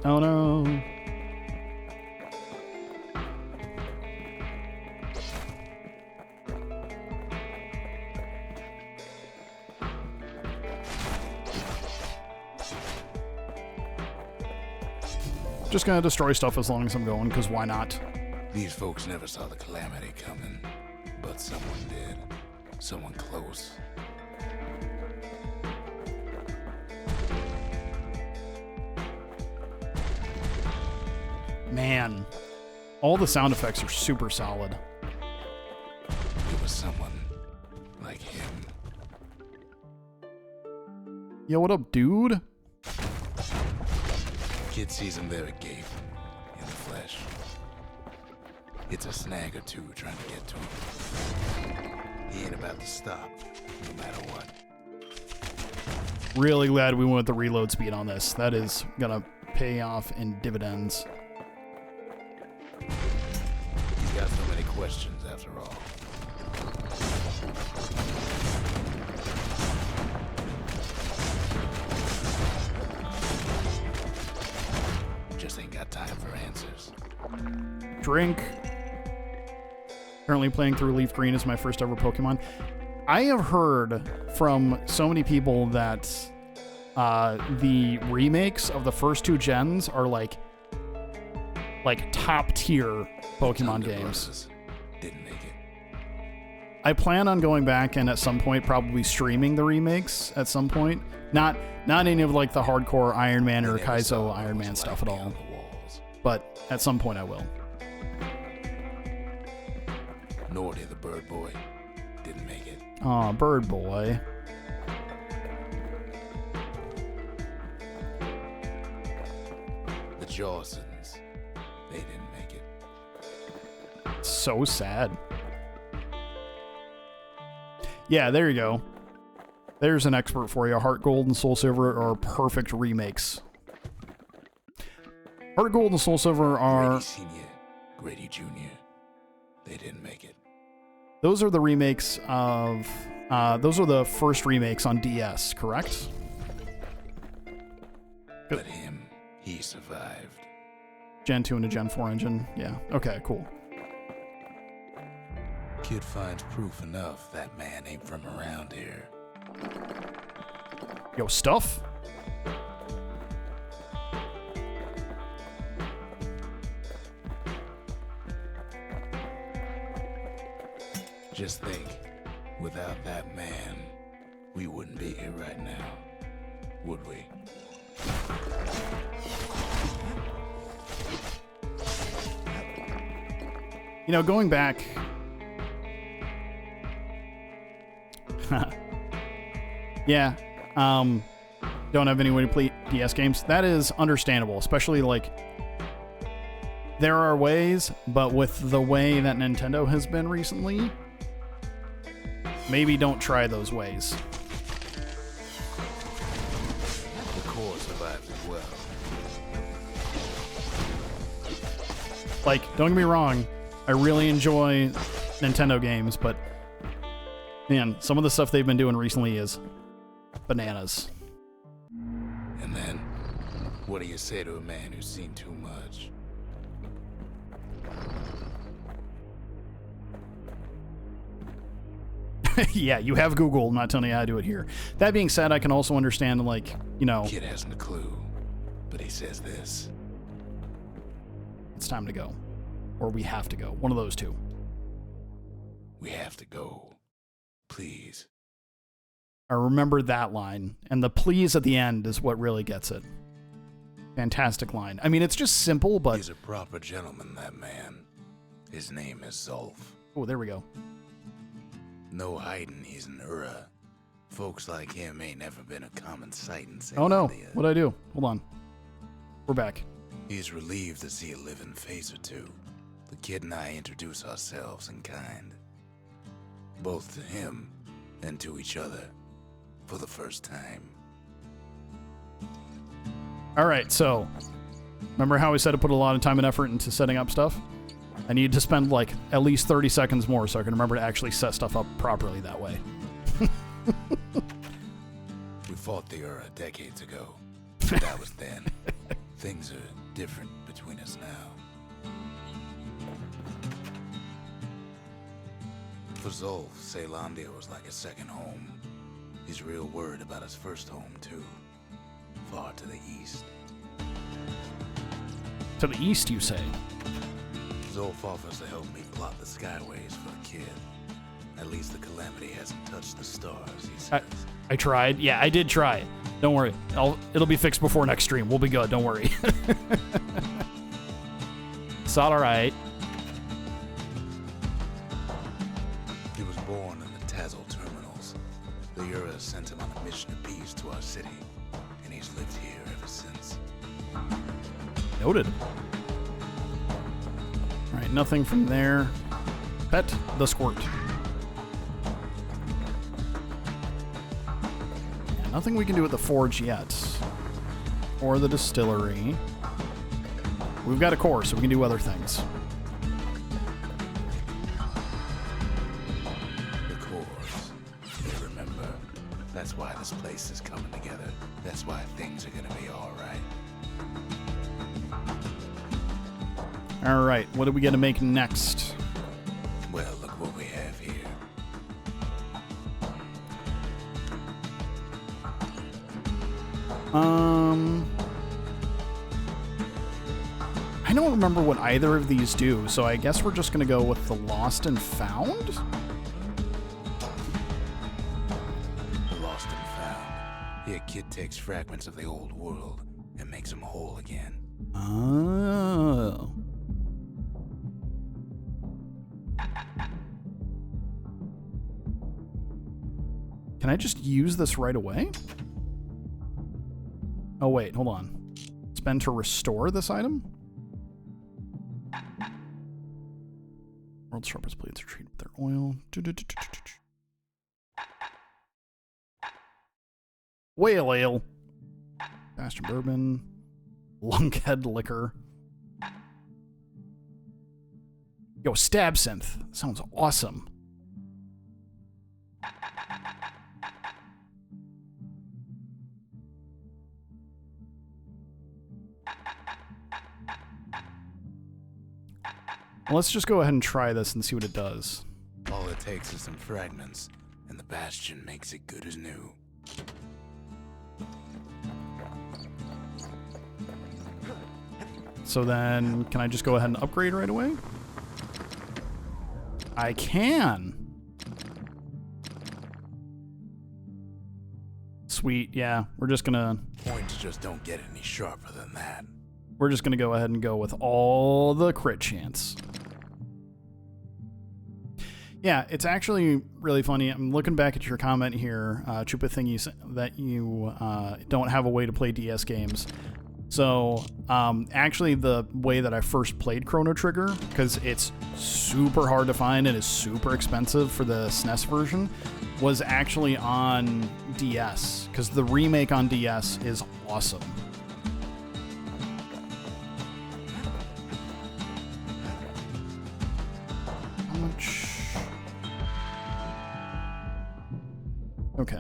Oh no. Just gonna destroy stuff as long as I'm going, because why not? These folks never saw the calamity coming, but someone did. Someone close. Man, all the sound effects are super solid. It was someone like him. Yo, what up, dude? Kid sees him there agape, in the flesh. It's a snag or two trying to get to him. He ain't about to stop, no matter what. Really glad we went with the reload speed on this. That is gonna pay off in dividends. He's got so many questions after all. Just ain't got time for answers. Drink. Currently playing through Leaf Green as my first ever Pokemon. I have heard from so many people that the remakes of the first two gens are like top tier Pokemon games. Didn't make it. I plan on going back and at some point probably streaming the remakes at some point. Not any of like the hardcore Iron Man or Kaizo Iron Man stuff at all. But at some point I will. Nordy the bird boy didn't make it. Aw, bird boy. The Jawsons, they didn't make it. So sad. Yeah, there you go. There's an expert for you. Heart Gold and Soul Silver are perfect remakes. Heart Gold and Soul Silver are... Grady Sr., Grady Jr., they didn't make it. Those are the remakes of... those are the first remakes on DS, correct? But him, he survived. Gen 2 and a Gen 4 engine. Yeah. Okay, cool. Kid finds proof enough that man ain't from around here. Yo, stuff? Just think, without that man, we wouldn't be here right now, would we? You know, going back... yeah. Don't have any way to play DS games. That is understandable, especially, like... There are ways, but with the way that Nintendo has been recently, maybe don't try those ways. The core survived as well. Like, don't get me wrong, I really enjoy Nintendo games, but man, some of the stuff they've been doing recently is bananas. And then, what do you say to a man who's seen too much? Yeah, you have Google. I'm not telling you how to do it here. That being said, I can also understand, like, you know... Kid hasn't a clue, but he says this. It's time to go. Or we have to go. One of those two. We have to go. Please. I remember that line. And the please at the end is what really gets it. Fantastic line. I mean, it's just simple, but... He's a proper gentleman, that man. His name is Zulf. Oh, there we go. No hiding he's an Ura. Folks like him ain't never been a common sight in St. Oh no, Landia. what'd I do? Hold on. We're back. He's relieved to see a living face or two. The kid and I introduce ourselves in kind. Both to him and to each other. For the first time. Alright, so... Remember how I said I put a lot of time and effort into setting up stuff? I need to spend, like, at least 30 seconds more so I can remember to actually set stuff up properly that way. We fought the Ura decades ago. That was then. Things are different between us now. For Zulf, Caelondia was like a second home. He's real worried about his first home, too. Far to the east. To the east, you say? Zulf offers to help me plot the skyways for the kid. At least the calamity hasn't touched the stars, he says. I tried. Yeah, I did try. Don't worry. It'll be fixed before next stream. We'll be good. Don't worry. It's all right. He was born in the Tazal terminals. The Ura sent him on a mission of peace to our city, and he's lived here ever since. Noted. All right, nothing from there. Pet the squirt. Yeah, nothing we can do at the forge yet. Or the distillery. We've got a core, so we can do other things. The cores. You remember. That's why this place is coming together. That's why things are gonna be alright. All right, what are we going to make next? Well, look what we have here. I don't remember what either of these do, so I guess we're just going to go with the Lost and Found? The lost and found. Here, kid takes fragments of the old world and makes them whole again. Oh. Can I just use this right away? Oh, wait, hold on. Spend to restore this item? World's sharpest blades are treated with their oil. Whale ale. Bastion bourbon. Lunkhead liquor. Yo, stab synth. Sounds awesome. Let's just go ahead and try this and see what it does. All it takes is some fragments, and the Bastion makes it good as new. So then, can I just go ahead and upgrade right away? I can. Sweet, yeah. We're just gonna... Points just don't get any sharper than that. We're just gonna go ahead and go with all the crit chance. Yeah, it's actually really funny. I'm looking back at your comment here, Chupa Thingy, that you don't have a way to play DS games. So, actually, the way that I first played Chrono Trigger, because it's super hard to find and is super expensive for the SNES version, was actually on DS, because the remake on DS is awesome. How much? Okay.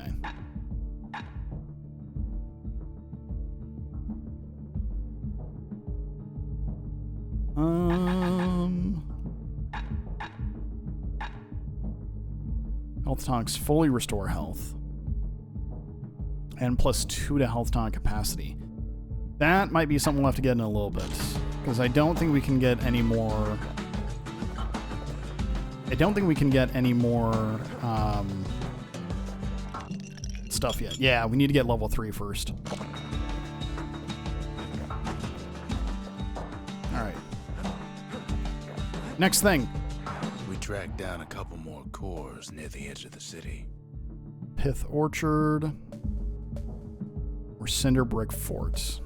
Health tonics fully restore health. And +2 to health tonic capacity. That might be something we'll have to get in a little bit. Because I don't think we can get any more... stuff yet. Yeah, we need to get level 3 first. Alright. Next thing. We tracked down a couple more cores near the edge of the city. Pith Orchard. Or Cinder Brick Fort.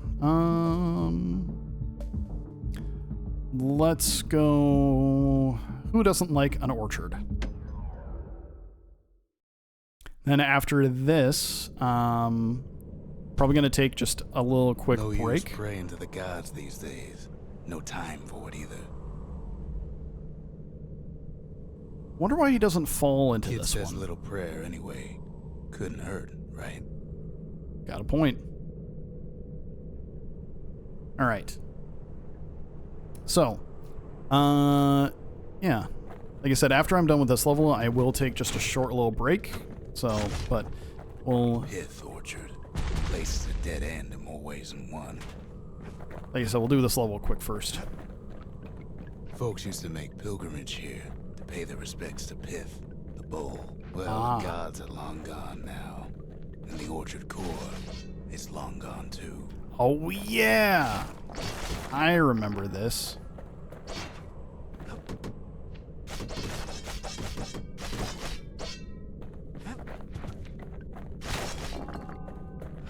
Let's go... Who doesn't like an orchard? Then after this, probably going to take just a little quick break. No use praying to the gods these days. No time for it either. Wonder why he doesn't fall into Kid this says one. little prayer anyway. Couldn't hurt, right? Got a point. All right. So, yeah. Like I said, after I'm done with this level, I will take just a short little break. So, but we'll... Pith Orchard. Place is a dead end in more ways than one. Like I said, we'll do this level quick first. Folks used to make pilgrimage here to pay their respects to Pith, the bull. Well, the gods are long gone now. And the orchard core is long gone too. Oh, yeah! I remember this.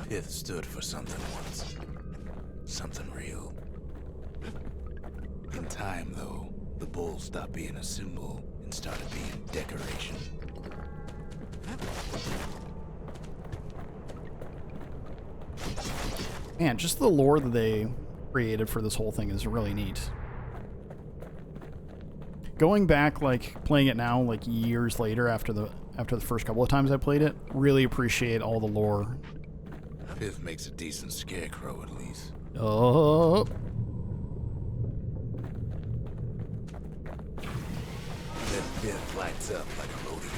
Pith stood for something once. Something real. In time, though, the bull stopped being a symbol and started being decoration. Man, just the lore that they created for this whole thing is really neat. Going back, like, playing it now, like, years later after the first couple of times I played it, really appreciate all the lore. Pith makes a decent scarecrow, at least. Oh. Then Pith lights up like a rodeo.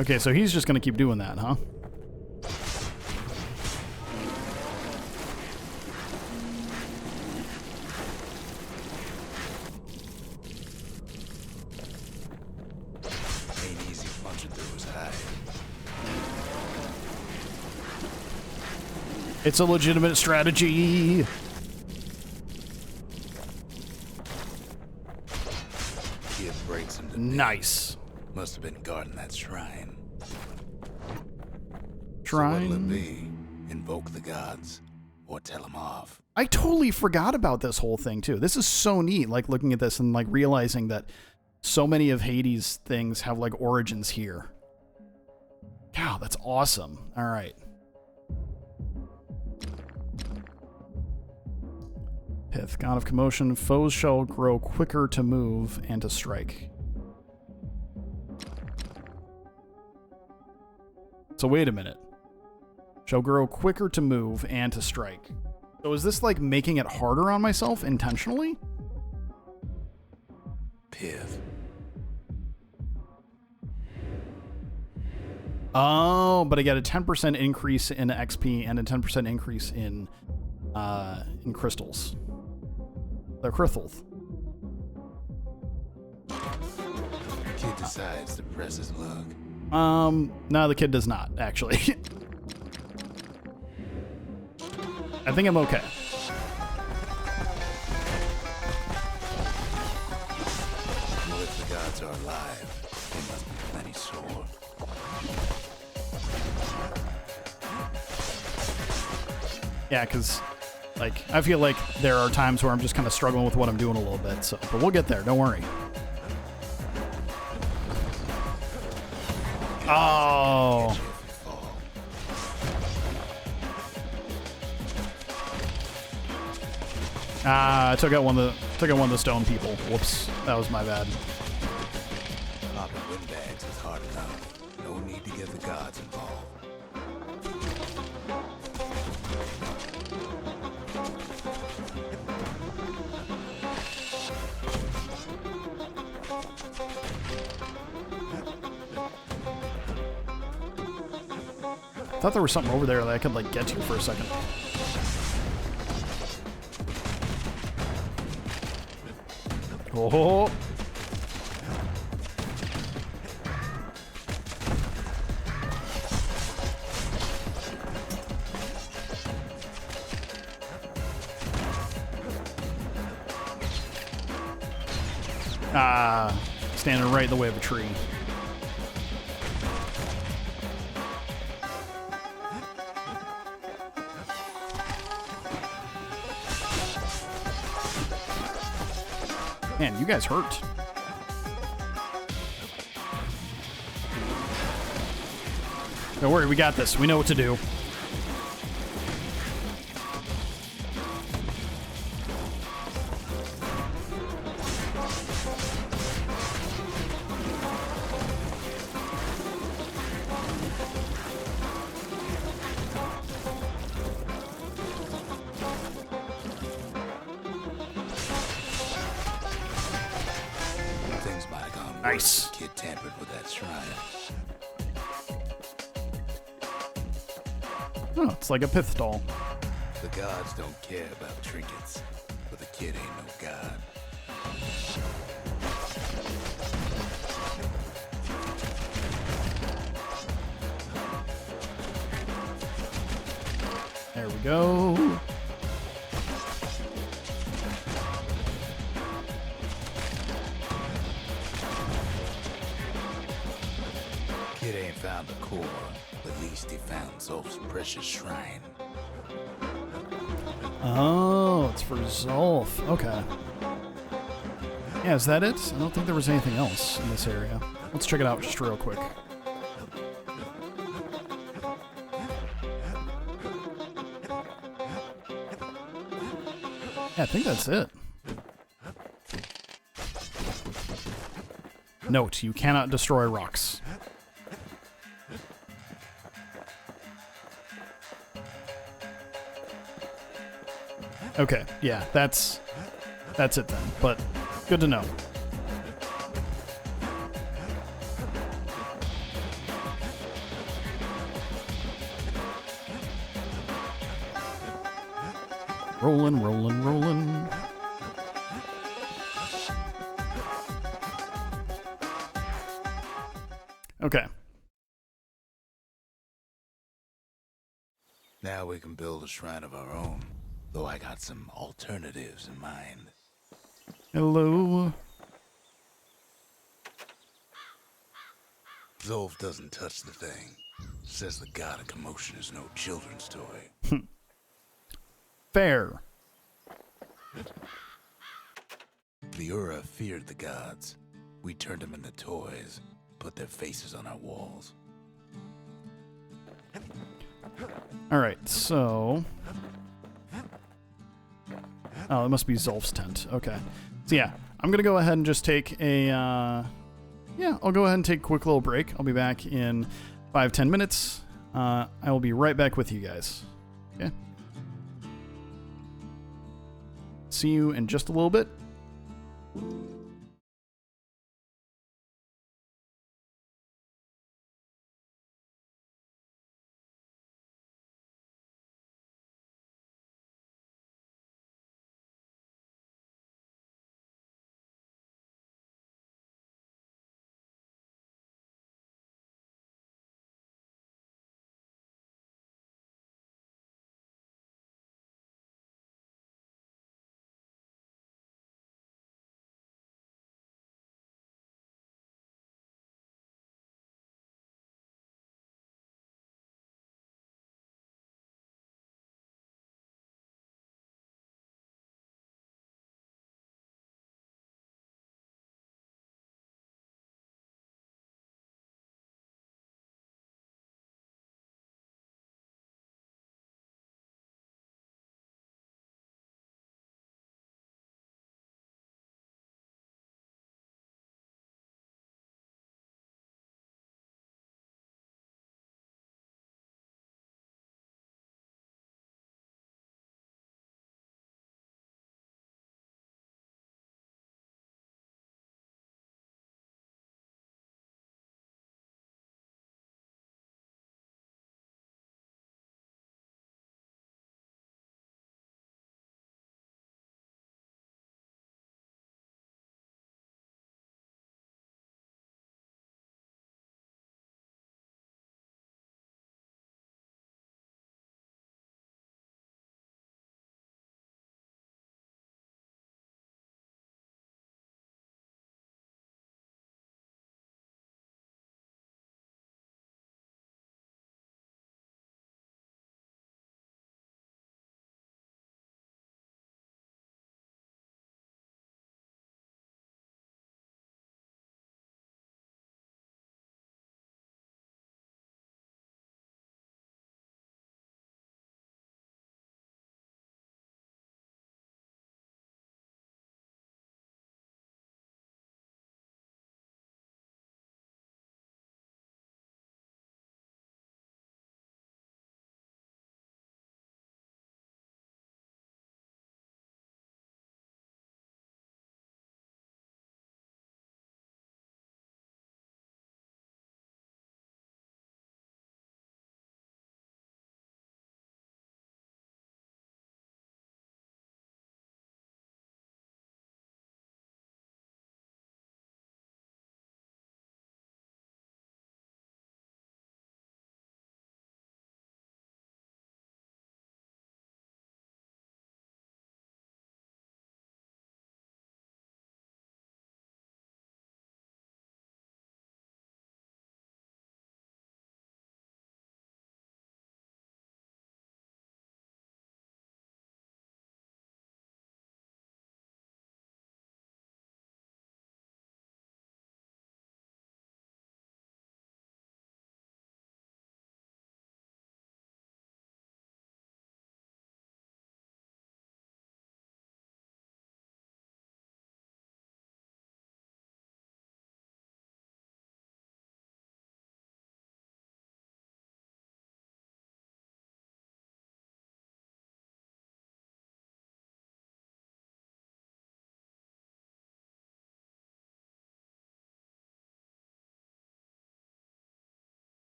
Okay, so he's just gonna keep doing that, huh? Ain't easy punching through his hide. It's a legitimate strategy. Kid breaks him to Nice. Must have been guarding that shrine. Shrine. So what'll it be? Invoke the gods, or tell them off? I totally forgot about this whole thing too. This is so neat, like looking at this and like realizing that so many of Hades' things have like origins here. Wow, that's awesome. All right. Pith, God of Commotion. Foes shall grow quicker to move and to strike. So wait a minute. Shall grow quicker to move and to strike. So is this like making it harder on myself intentionally? Pith. Oh, but I get a 10% increase in XP and a 10% increase in crystals. They're crystals. Kid decides to press his luck. No, the kid does not, actually. I think I'm okay. Well, if the gods are alive, they must be plenty sore. Yeah, because, like, I feel like there are times where I'm just kind of struggling with what I'm doing a little bit, so, but we'll get there, don't worry. Oh. I took out one of the stone people. Whoops, that was my bad. Popping windbags is hard enough. No need to get the gods involved. I thought there was something over there that I could like get to for a second. Oh. Standing right in the way of a tree. Man, you guys hurt. Don't worry, we got this. We know what to do. Nice. Kid tampered with that shrine. Oh, it's like a pith doll. The gods don't care about trinkets, but the kid ain't no god. There we go. Kid ain't found the core, but at least he found Zolf's precious shrine. Oh, it's for Zolf. Okay. Yeah, is that it? I don't think there was anything else in this area. Let's check it out just real quick. Yeah, I think that's it. Note, you cannot destroy rocks. Okay, yeah, that's it then, but good to know. Rolling, rolling, rolling. Okay. Now we can build a shrine of our own, though I got some alternatives in mind. Hello. Zolf doesn't touch the thing. Says the god of commotion is no children's toy. Fair. The Ura feared the gods. We turned them into toys, put their faces on our walls. All right, so Oh, it must be Zolf's tent. Okay. So yeah, I'm gonna go ahead and just take a yeah, I'll go ahead and take a quick little break. I'll be back in 5-10 minutes. I will be right back with you guys. Okay. See you in just a little bit.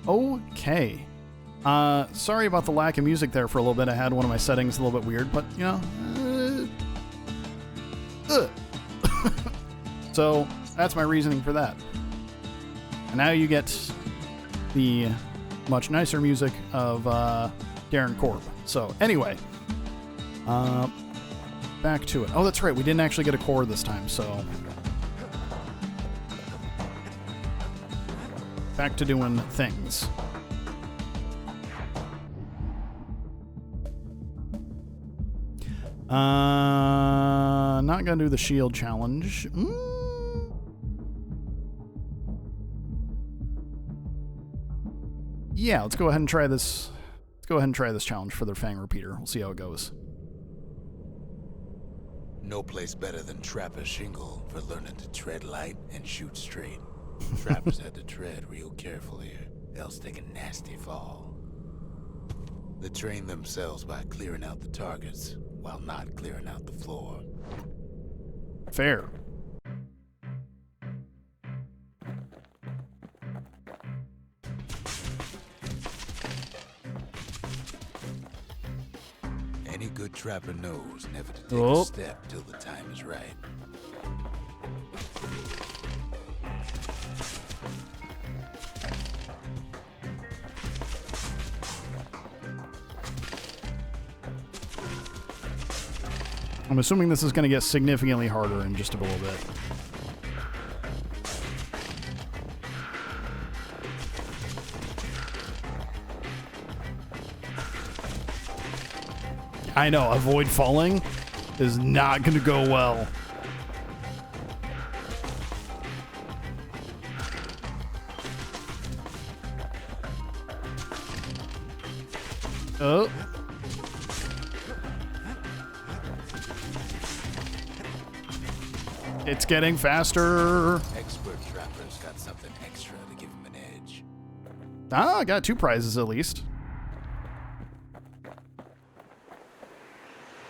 Okay. Sorry about the lack of music there for a little bit. I had one of my settings a little bit weird, but, you know. So, that's my reasoning for that. And now you get the much nicer music of Darren Korb. So, anyway. Back to it. Oh, that's right. We didn't actually get a core this time, so... Back to doing things. Not gonna do the shield challenge. Yeah, let's go ahead and try this. Let's go ahead and try this challenge for the Fang Repeater. We'll see how it goes. No place better than Trapper Shingle for learning to tread light and shoot straight. Trappers had to tread real careful here, else take a nasty fall. They train themselves by clearing out the targets, while not clearing out the floor. Fair. Any good trapper knows never to take a step till the time is right. I'm assuming this is going to get significantly harder in just a little bit. I know, avoid falling is not going to go well. Oh. It's getting faster. Expert trappers got something extra to give them an edge. Ah, I got 2 prizes at least.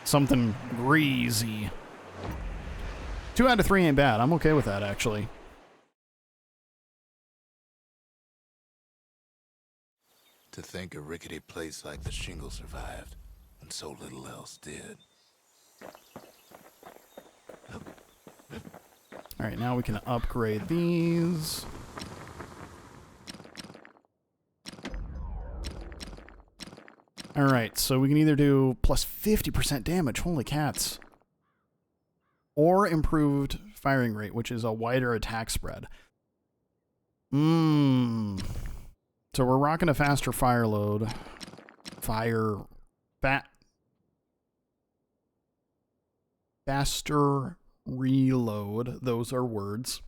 Something greasy. 2 out of 3 ain't bad. I'm okay with that, actually. To think a rickety place like the Shingle survived, and so little else did. All right, now we can upgrade these. All right, so we can either do plus 50% damage, holy cats, or improved firing rate, which is a wider attack spread. So we're rocking a faster fire load. Faster reload, those are words.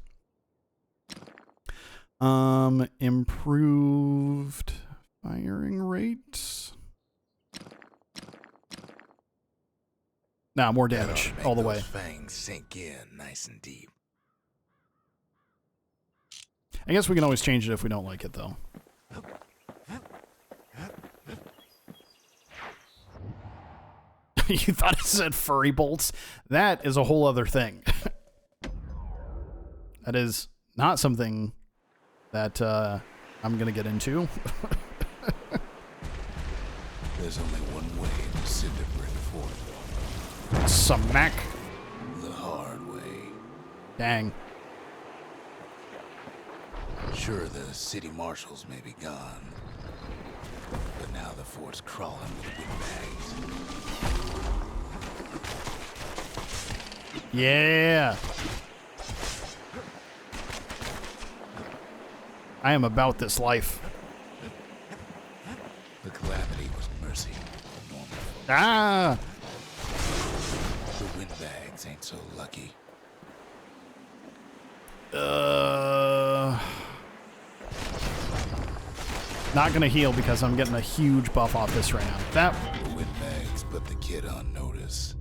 Improved firing rate. Nah, more damage all the way. Fangs sink in nice and deep. I guess we can always change it if we don't like it, though. You thought it said furry bolts? That is a whole other thing. That is not something that I'm going to get into. There's only one way to cinder brick fort. Smack. The hard way. Dang. Sure, the city marshals may be gone, but now the fort's crawling with windbags. Yeah. I am about this life. The calamity was mercy. Normal. Ah! The windbags ain't so lucky. Not gonna heal because I'm getting a huge buff off this right now. That The windbags put the kid on notice.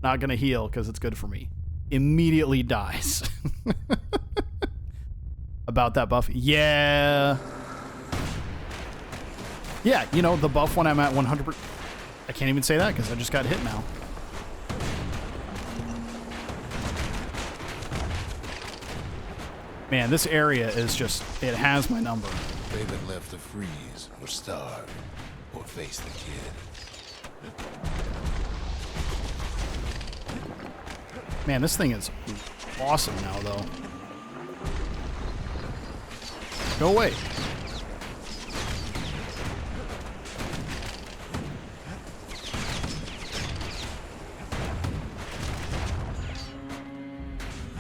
not gonna heal because it's good for me. Immediately dies. About that buff. Yeah. Yeah, you know, the buff when I'm at 100%. I can't even say that because I just got hit now. Man, this area is just, it has my number. They that left to freeze or starve or face the kid. Man, this thing is awesome now, though. Go away.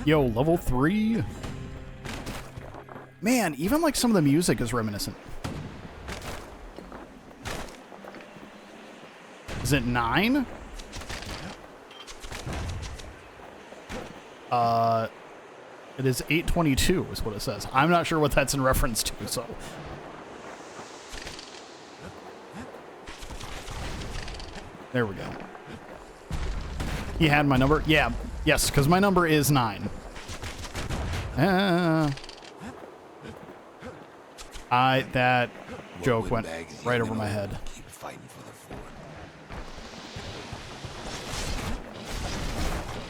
Yo, level 3. Man, even like some of the music is reminiscent. Is it 9? It is 8:22 is what it says. I'm not sure what that's in reference to, so. There we go. He had my number? Yeah. Yes, because my number is 9. That joke went right over my head. Keep fighting for the fort.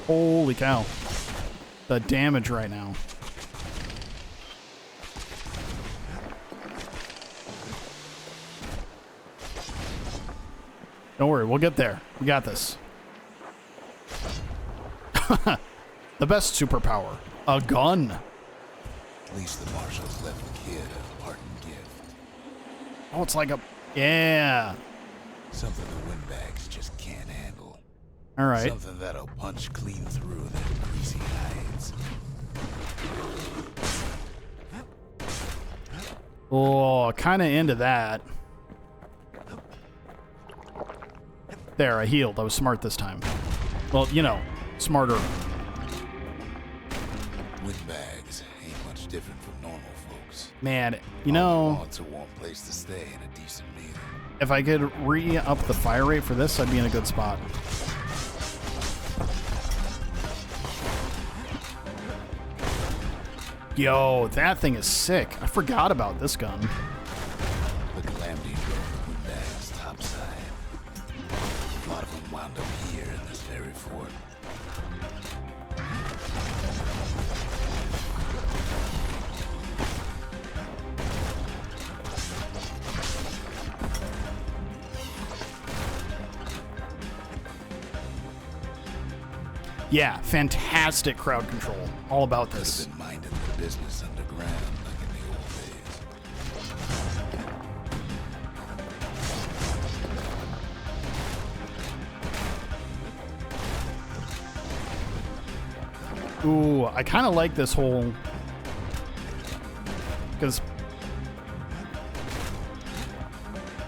Holy cow. The damage right now. Don't worry, we'll get there. We got this. The best superpower. A gun. At least the marshals left the kid a parting gift. Oh, it's like a... Yeah. Something the windbags just can't handle. All right. Something that'll punch clean through their greasy hides. Oh, kind of into that. There, I healed. I was smart this time. Well, you know, smarter. Windbags ain't much different from normal folks. Man, you know, It's a warm place to stay and a decent meal. if I could re-up the fire rate for this, I'd be in a good spot. Yo, that thing is sick. I forgot about this gun. The calamity drove the windbags topside. A lot of them wound up here in this very fort. Yeah, fantastic crowd control. All about Could this. have been minding the business underground like in the old days. Ooh, I kind of like this whole... Because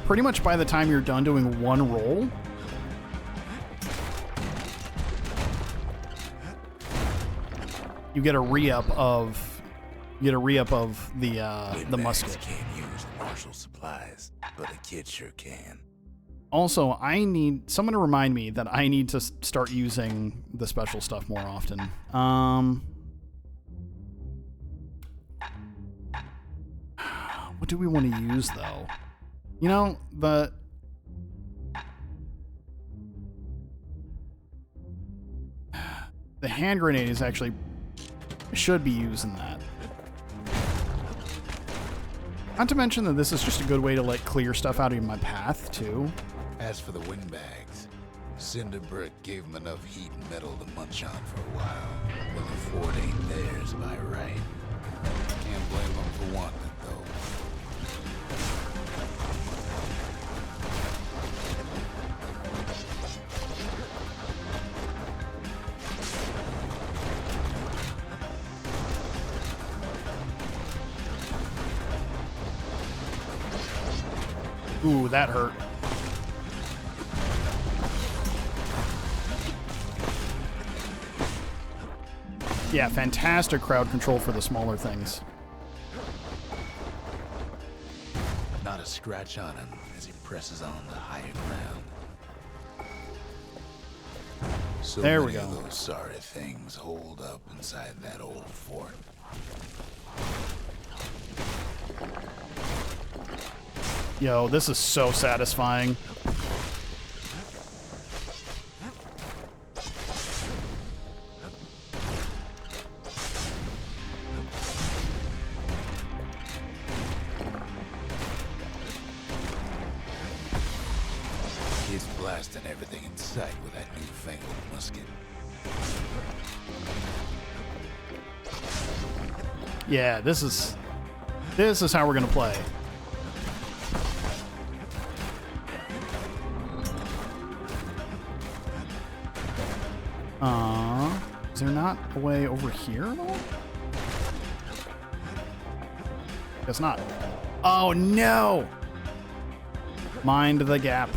pretty much by the time you're done doing one roll, you get a re-up of the musket. Can't use the marshal supplies, but a kid sure can. Also, I need someone to remind me that I need to start using the special stuff more often. What do we want to use though? You know, the hand grenade is actually, I should be using that. Not to mention that this is just a good way to like clear stuff out of my path too. As for the windbags, Cinder Brick gave them enough heat and metal to munch on for a while. But the fort ain't theirs by right. Can't blame them for wanting it, though. Ooh, that hurt. Yeah, fantastic crowd control for the smaller things. Not a scratch on him as he presses on the higher ground. So There we many of go. those sorry things holed up inside that old fort. Yo, this is so satisfying. blasting everything in sight with that newfangled musket. Yeah, this is how we're gonna play. Is there not a way over here at all? Guess not. Oh no! Mind the gap.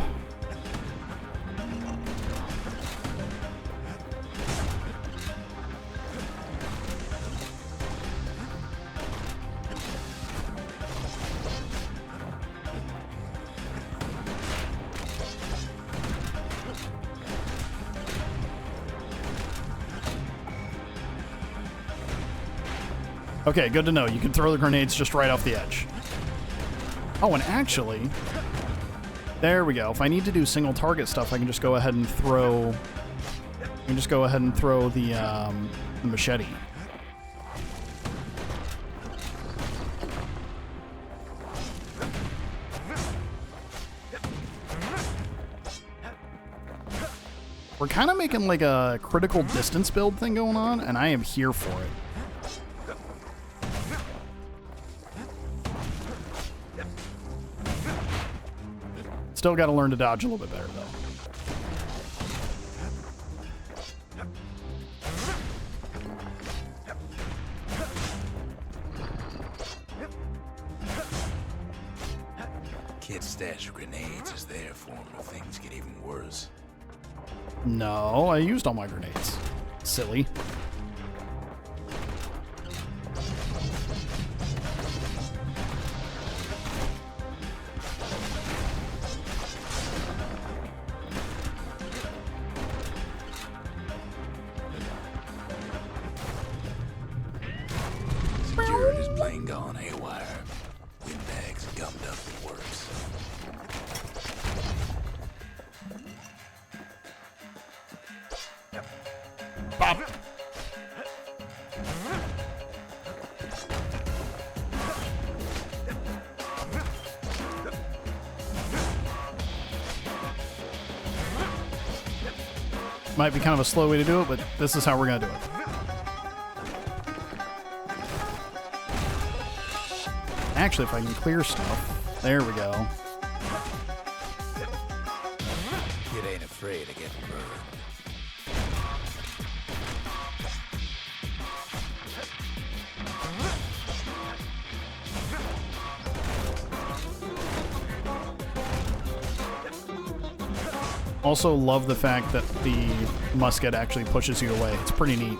Okay, good to know. You can throw the grenades just right off the edge. Oh, and actually, there we go. If I need to do single target stuff, I can just go ahead and throw. The machete. We're kind of making like a critical distance build thing going on, and I am here for it. Still got to learn to dodge a little bit better, though. Kid's stash of grenades is there for him if things get even worse. No, I used all my grenades. Silly. Security's plane gone haywire. Windbags gummed up the works. Bop. Might be kind of a slow way to do it, but this is how we're going to do it. Actually, if I can clear stuff. There we go. Kid ain't afraid of getting burned. Also love the fact that the musket actually pushes you away. It's pretty neat.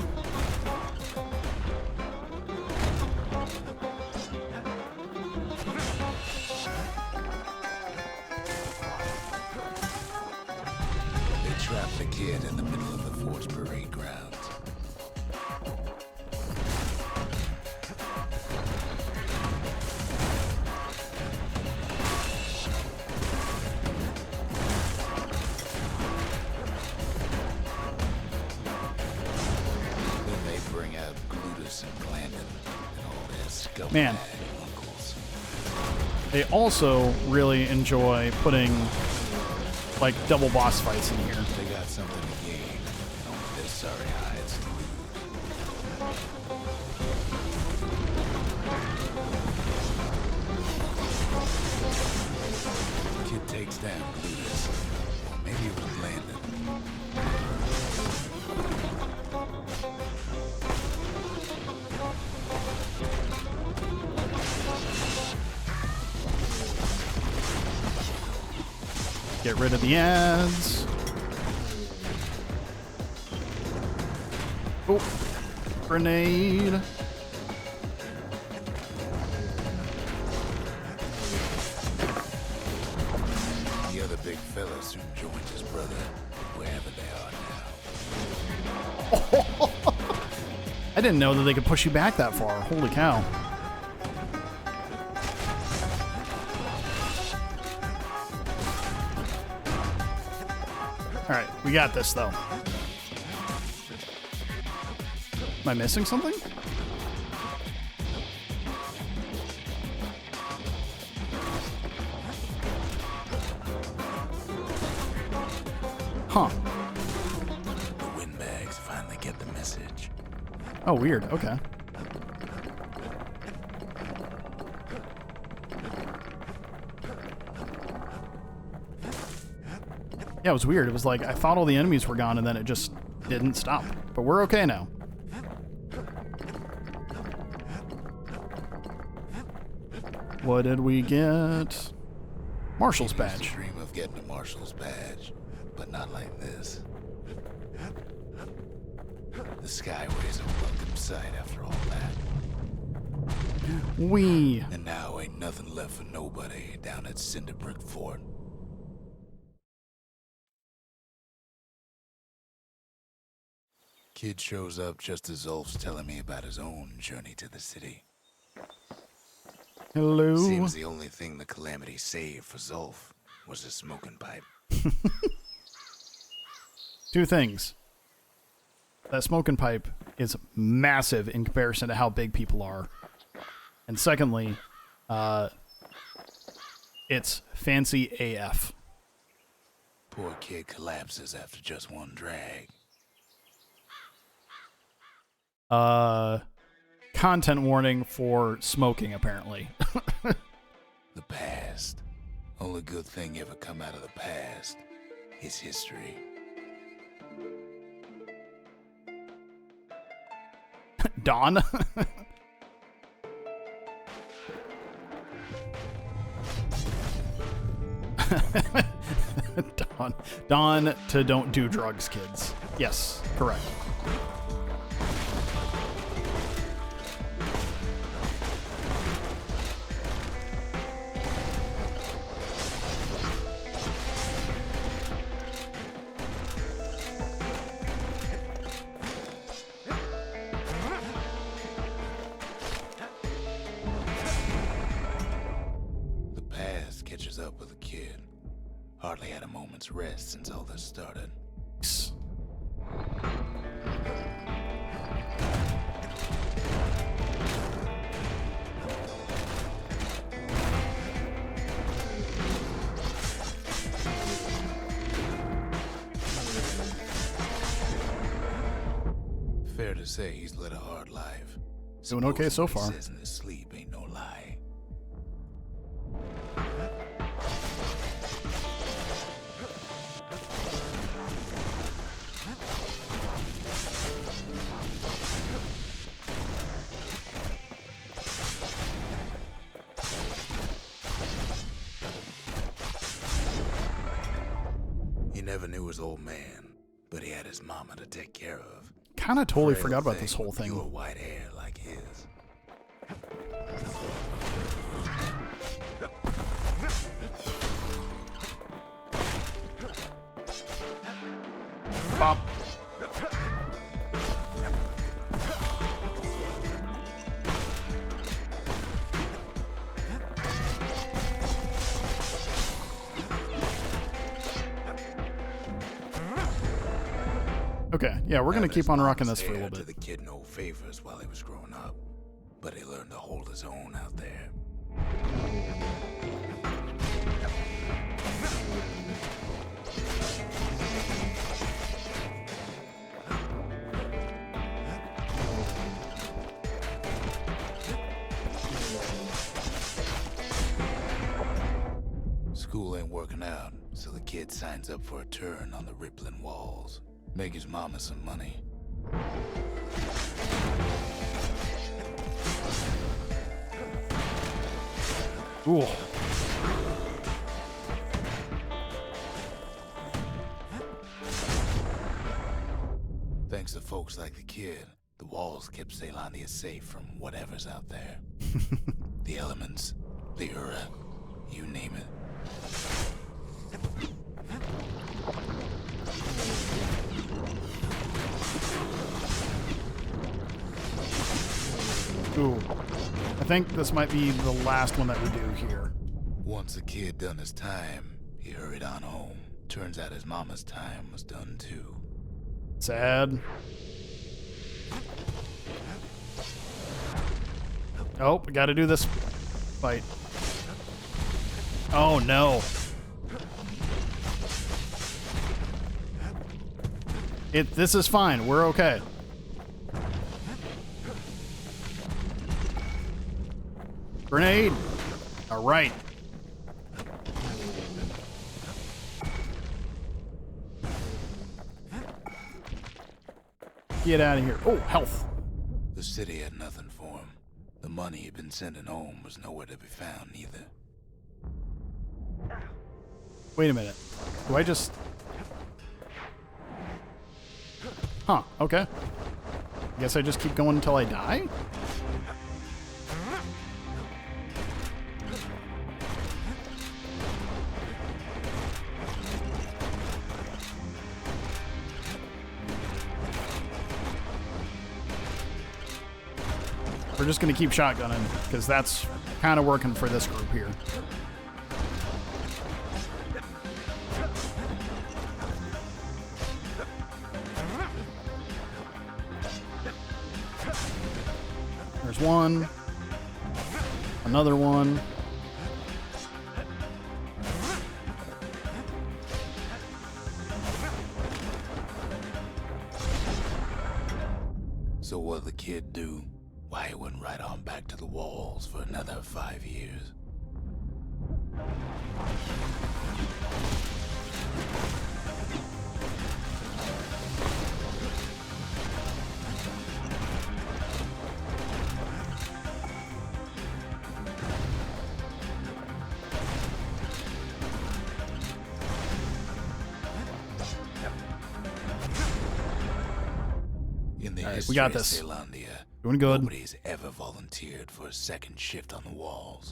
They trapped the kid in the middle of the fort's parade grounds. Man, they also really enjoy putting like double boss fights in here. They got something to gain, and only their sorry hides to lose. Kid takes down Glutus. Or maybe it was Landon. Get rid of the ads. Oh, grenade. The other big fella soon joins his brother, wherever they are now. I didn't know that they could push you back that far. Holy cow. All right, we got this, though. Am I missing something? Oh, weird. Okay. Yeah, it was weird. It was like I thought all the enemies were gone and then it just didn't stop. But we're okay now. What did we get? Marshal's I used badge. to dream of getting a Marshal's badge, but not like this. The Skyway's a welcome sight after all that. Wee. And now ain't nothing left for nobody down at Cinderbrick Fort. Kid shows up just as Zulf's telling me about his own journey to the city. Hello. Seems the only thing the Calamity saved for Zulf was a smoking pipe. Two things. That smoking pipe is massive in comparison to how big people are. And secondly, it's fancy AF. Poor kid collapses after just one drag. Content warning for smoking, apparently. The past. Only good thing ever come out of the past is history. Dawn. Dawn to don't do drugs, kids. Yes, correct. Up with a kid. Hardly had a moment's rest since all this started. Fair to say he's led a hard life. Doing okay so far. What he says in his sleep ain't no lie. He never knew his old man, but he had his mama to take care of. Kind of totally forgot about this whole thing. Pure white hair like his. Bop. Okay, yeah, we're gonna keep on rocking this for a little bit. The kid no favors while he was growing up, but he learned to hold his own out there. School ain't working out, so the kid signs up for a turn on the rippling walls. Make his mama some money. Ooh. Thanks to folks like the kid, the walls kept Ceylondia safe from whatever's out there. The elements, the Ura, you name it. Ooh. I think this might be the last one that we do here. Once the kid done his time, he hurried on home. Turns out his mama's time was done too. Sad. Oh, we gotta do this fight. Oh no. This is fine. We're okay. Grenade. All right. Get out of here. Oh, health. The city had nothing for him. The money he'd been sending home was nowhere to be found either. Wait a minute. Do I just... Huh, okay. Guess I just keep going until I die? We're just going to keep shotgunning, because that's kind of working for this group here. There's one. Another one. So what'd the kid do? Why, he went right on back to the walls for another 5 years. In the right, we got this. history of Zealandia, Doing good. nobody's ever volunteered for a second shift on the walls.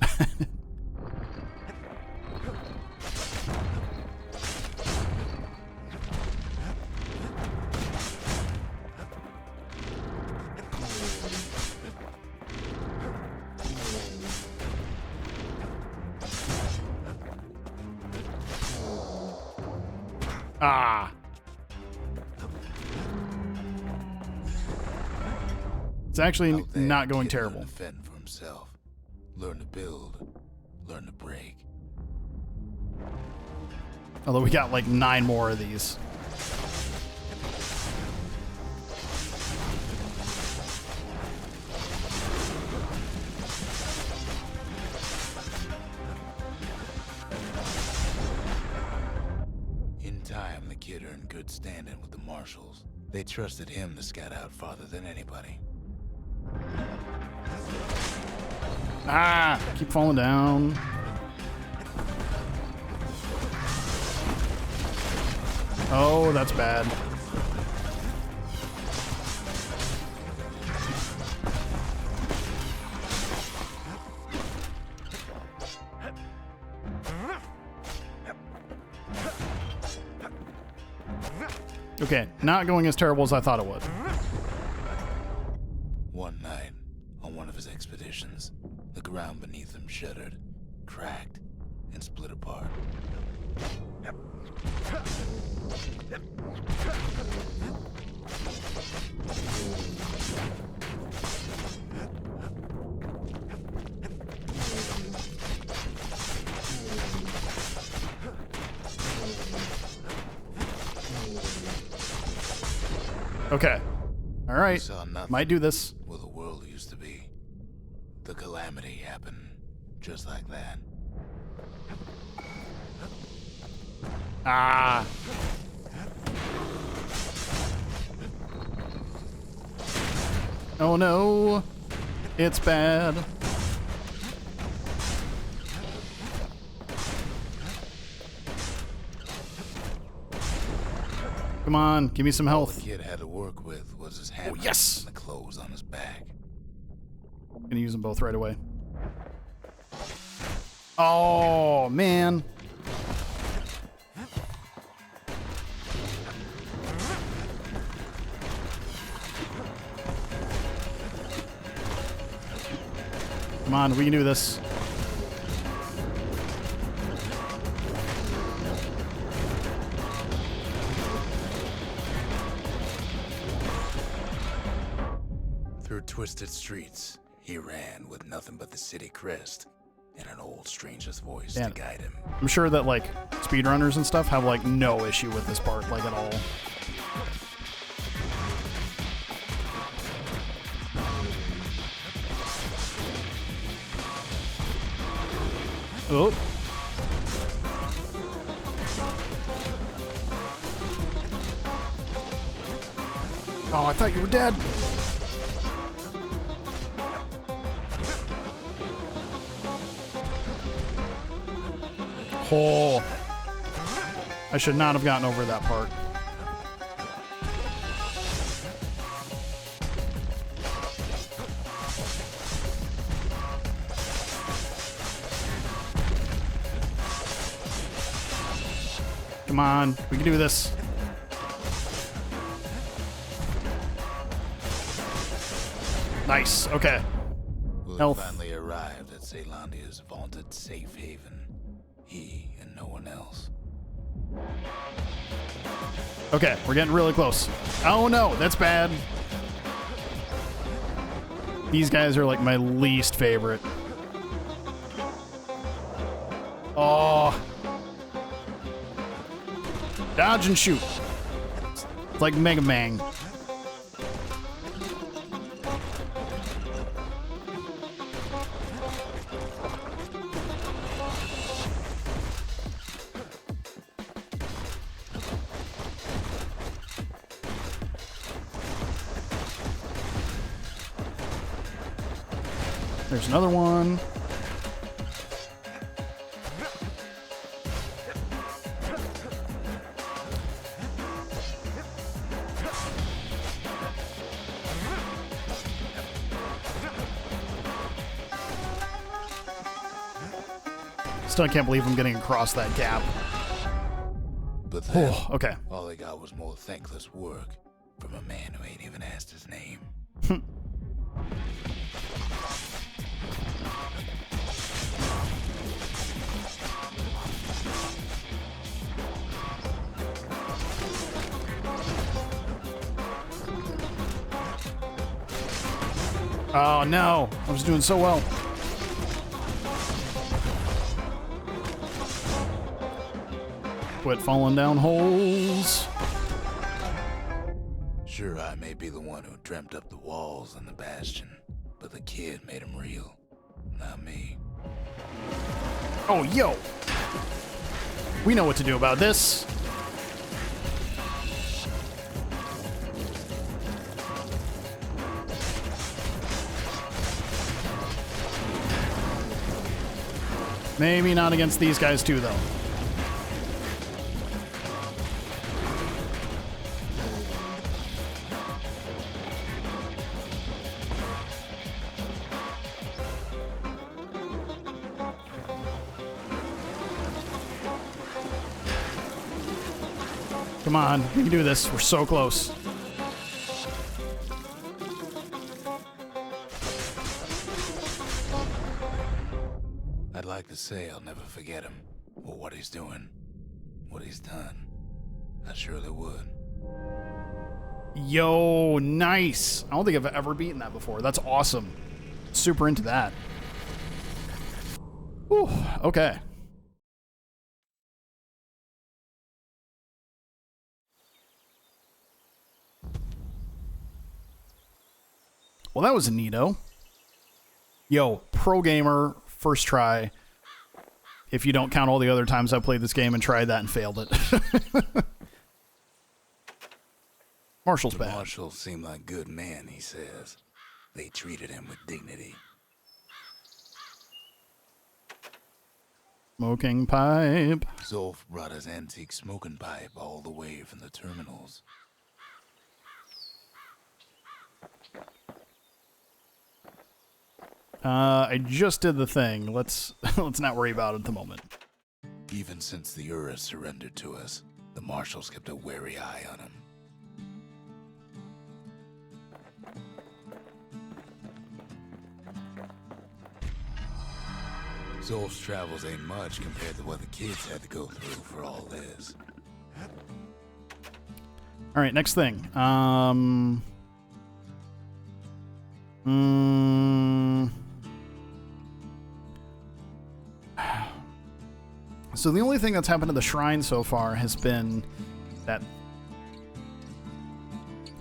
Ah. It's actually Out there, not going the kid terrible. learned to fend for himself. Learn to build. Learn to break. Although we got like 9 more of these. In time, the kid earned good standing with the marshals. They trusted him to scout out farther than anybody. Ah, keep falling down. Oh, that's bad. Okay, not going as terrible as I thought it would. One night, on one of his expeditions, the ground beneath him shuddered, cracked, and split apart. Okay. All He right. saw nothing. Might do this. Where the world used to be. The calamity happened just like that. Ah. Oh no. It's bad. Come on, give me some All health. the kid had to work with was his hammer yes! and the clothes on his back. Gonna use them both right away. Oh, man. Come on, we can do this. Through twisted streets, he ran with nothing but the city crest and an old stranger's voice Damn. to guide him. I'm sure that, like, speedrunners and stuff have, like, no issue with this part, like, at all. Oh. Oh, I thought you were dead. Oh. I should not have gotten over that part. Come on, we can do this. Nice, okay. Will Health. finally arrived at Caelandia's vaunted safe haven. He and no one else. Okay, we're getting really close. Oh no, that's bad. These guys are like my least favorite. Oh. Dodge and shoot. It's like Mega Man. There's another one. Still can't believe I'm getting across that gap. But then, Oh, okay. all they got was more thankless work from a man who ain't even asked his name. Oh no, I was doing so well. Quit falling down holes. Sure, I may be the one who dreamt up the walls and the Bastion, but the kid made them real, not me. Oh, yo. We know what to do about this. Maybe not against these guys too, though. Come on, we can do this. We're so close. I'd like to say I'll never forget him, or what he's doing, what he's done. I surely would. Yo, nice. I don't think I've ever beaten that before. That's awesome. Super into that. Whew, okay. Well, that was a neato. Yo, pro gamer, first try. If you don't count all the other times I played this game and tried that and failed it. Marshall's The bad. marshals seem like good men, he says. They treated him with dignity. Smoking pipe. Zolf brought his antique smoking pipe all the way from the terminals. I just did the thing. Let's not worry about it at the moment. Even since the Urus surrendered to us, the marshals kept a wary eye on him. Zolf's travels ain't much compared to what the kids had to go through for all this. All right, next thing. So the only thing that's happened to the shrine so far has been that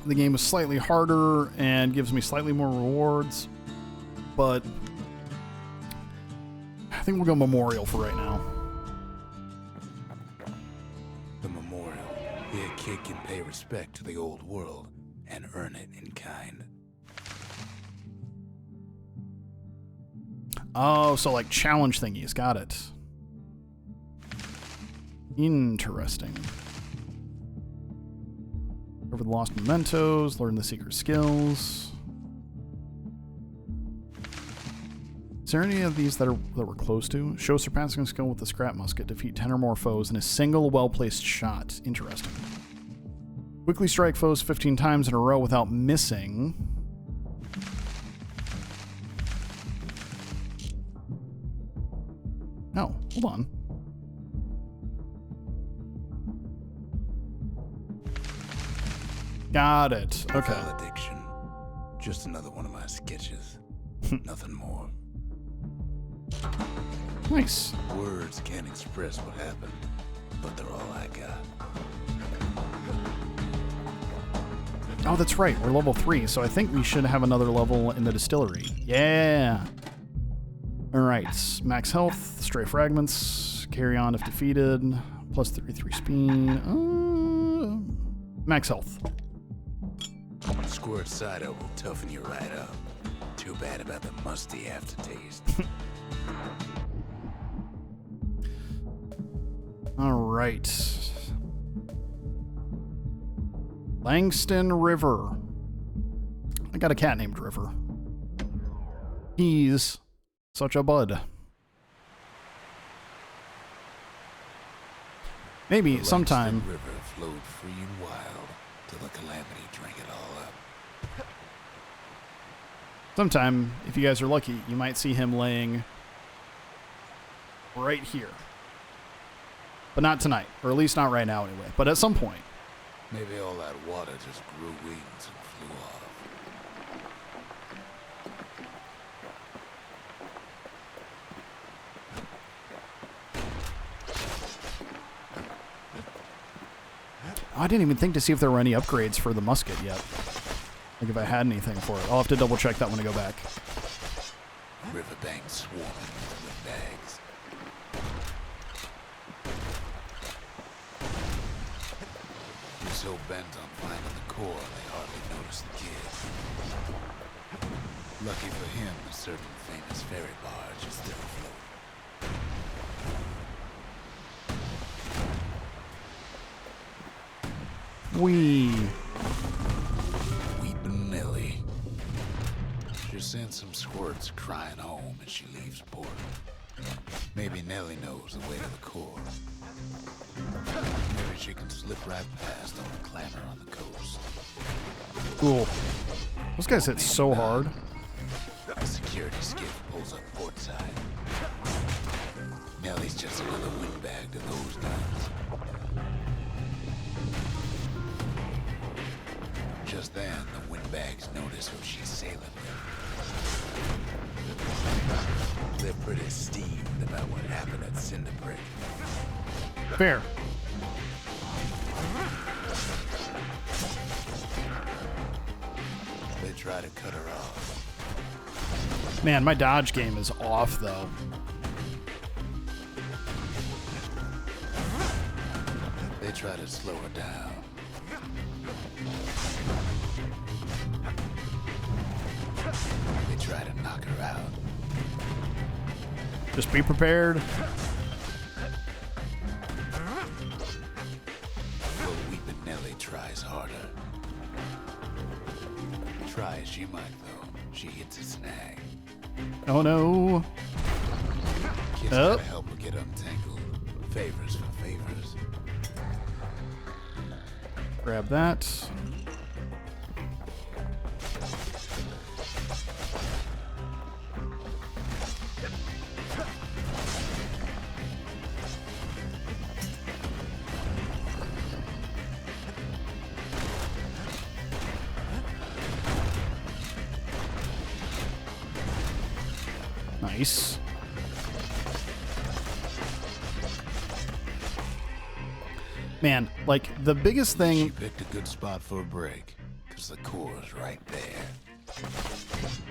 the game is slightly harder and gives me slightly more rewards, but think we'll go memorial for right now. The memorial. Here, a kid can pay respect to the old world and earn it in kind. Oh, so like challenge thingies. Got it. Interesting. Over the lost mementos, learn the secret skills. Is there any of these that we're close to? Show surpassing skill with the scrap musket. Defeat 10 or more foes in a single well-placed shot. Interesting. Quickly strike foes 15 times in a row without missing. Oh, hold on. Got it. Okay. Valediction. Just another one of my sketches. Nothing more. Nice. Words can't express what happened, but they're all I got. Oh, that's right. We're level 3, so I think we should have another level in the distillery. Yeah. All right. Max health, stray fragments, carry on if defeated, plus 33 speed. Max health. Squirt cider will toughen you right up. Too bad about the musty aftertaste. All right. Langston River. I got a cat named River. He's such a bud. Maybe The sometime. Langston River flowed free and wild till the calamity drank it all up. Sometime, if you guys are lucky, you might see him laying right here. But not tonight, or at least not right now anyway. But at some point. Maybe all that water just grew wings and flew off. I didn't even think to see if there were any upgrades for the musket yet. Like if I had anything for it. I'll have to double check that when I go back. Riverbank swarming with bags. You're so bent on finding the core, they hardly notice the kid. Lucky for him, a certain famous ferry barge is still afloat. Weepin' Nelly. She sends some squirts crying home as she leaves port. Maybe Nelly knows the way to the core. Maybe she can slip right past all the clamor on the coast. Cool. Those guys hit so hard. A security skiff pulls up portside. Nelly's just another windbag to those guns. Just then, the windbags notice who she's sailing with. They're pretty steamed about what happened at Cinderbrick. Fair. They try to cut her off. Man, my dodge game is off, though. They try to slow her down. They try to knock her out. Just be prepared. But Weepin' Nelly tries harder. Try as she might, though, she hits a snag. Oh no. Kids Oh. gotta help her get untangled. Favors for favors. Grab that. Nice. Man, like, the biggest She thing, picked a good spot for a break, because the core's right there.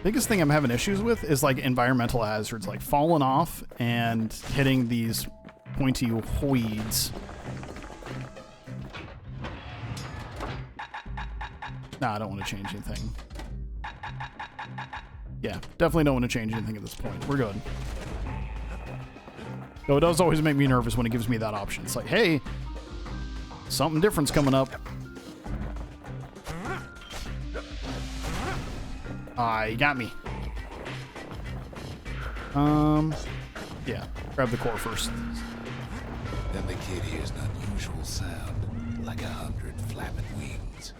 Biggest thing I'm having issues with is like environmental hazards, like falling off and hitting these pointy weeds. Nah, I don't want to change anything. Yeah, definitely don't want to change anything at this point. We're good. Though it does always make me nervous when it gives me that option. It's like, hey, something different's coming up. Ah, you got me. Yeah, grab the core first. Then the kid hears an unusual sound, like 100 flapping wings.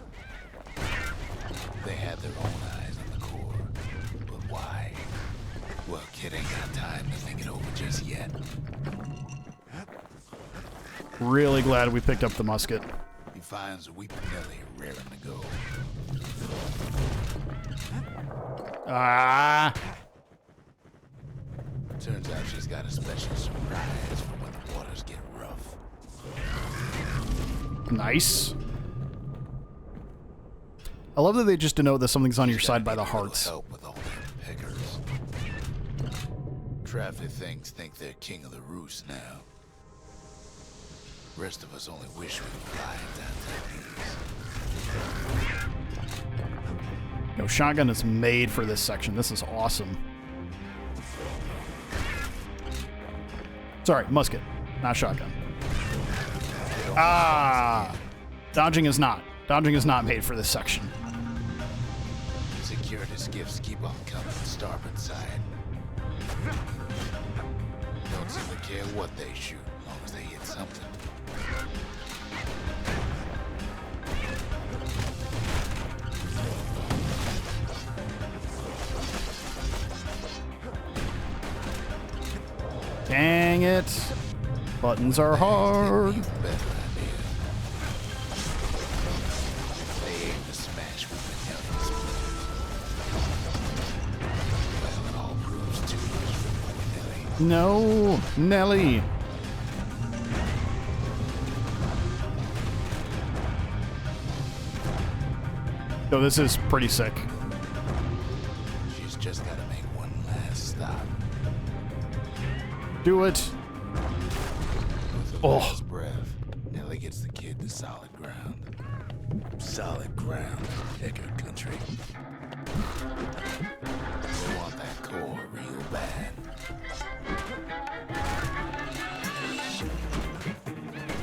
They had their own eyes on the core, but why? Well, kid ain't got time to think it over just yet. Really glad we picked up the musket. He finds a weeping Nelly raring to go. Ah! Turns out she's got a special surprise for when the waters get rough. Nice. I love that they just denote that something's on your side by the hearts. Help with all their pickers. Traffic things think they're king of the roost now. Rest of us only wish we could fly at that time. Yo, shotgun is made for this section. This is awesome. Sorry, musket, not shotgun. Ah! Dodging is not. Dodging is not made for this section. Security skiffs keep on coming starboard side. Don't seem to care what they shoot, as long as they hit something. Dang it. Buttons are hard. Better idea. They aim to smash with the Nellies. Well, it all proves too much for Nelly. No, Nelly. Yo, this is pretty sick. She's just got to make one last stop. Do it. With a last breath, Nelly gets the kid to solid ground. Solid ground, Picker country. They want that core real bad.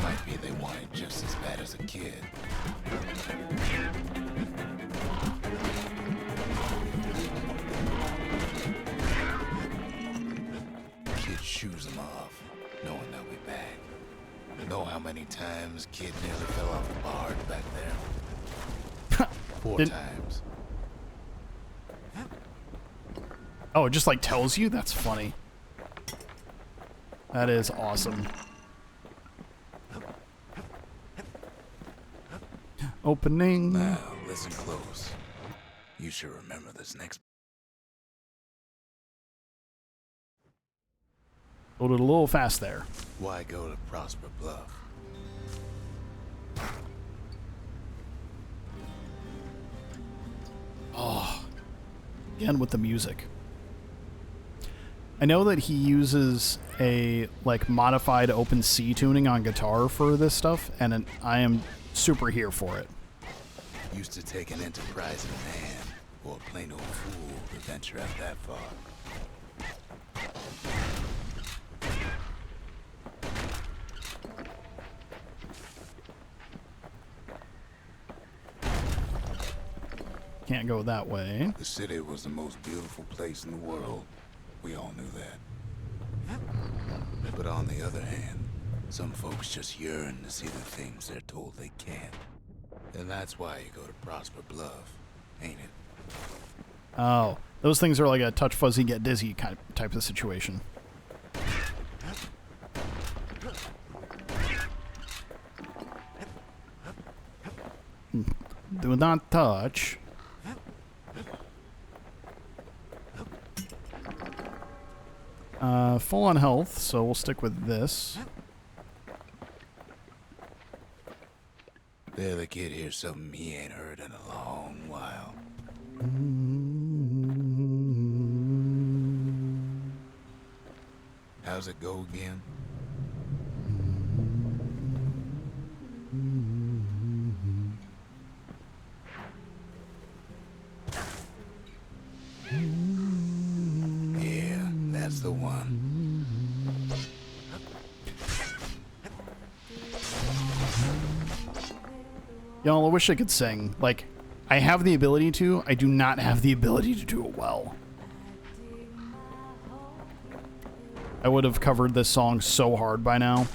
Might be they want it just as bad as a kid. Kid shoes them off, knowing they'll be back. Know how many times kid nearly fell off the barge back there? 4 times. Oh, it just like tells you? That's funny. That is awesome. Opening. Now, listen close. You should remember this next. Loaded a little fast there. Why go to Prosper Bluff? Oh, again with the music. I know that he uses a like modified open C tuning on guitar for this stuff, and I am super here for it. Used to take an enterprising man or a plain old fool to venture out that far. Can't go that way. The city was the most beautiful place in the world. We all knew that. But on the other hand, some folks just yearn to see the things they're told they can't. And that's why you go to Prosper Bluff, ain't it? Oh, those things are like a touch fuzzy, get dizzy kind of type of situation. Do not touch. Full on health, so we'll stick with this. There the kid hears something he ain't heard in a long while. How's it go again? Yeah, that's the one. Y'all, I wish I could sing. Like, I have the ability to. I do not have the ability to do it well. I would have covered this song so hard by now.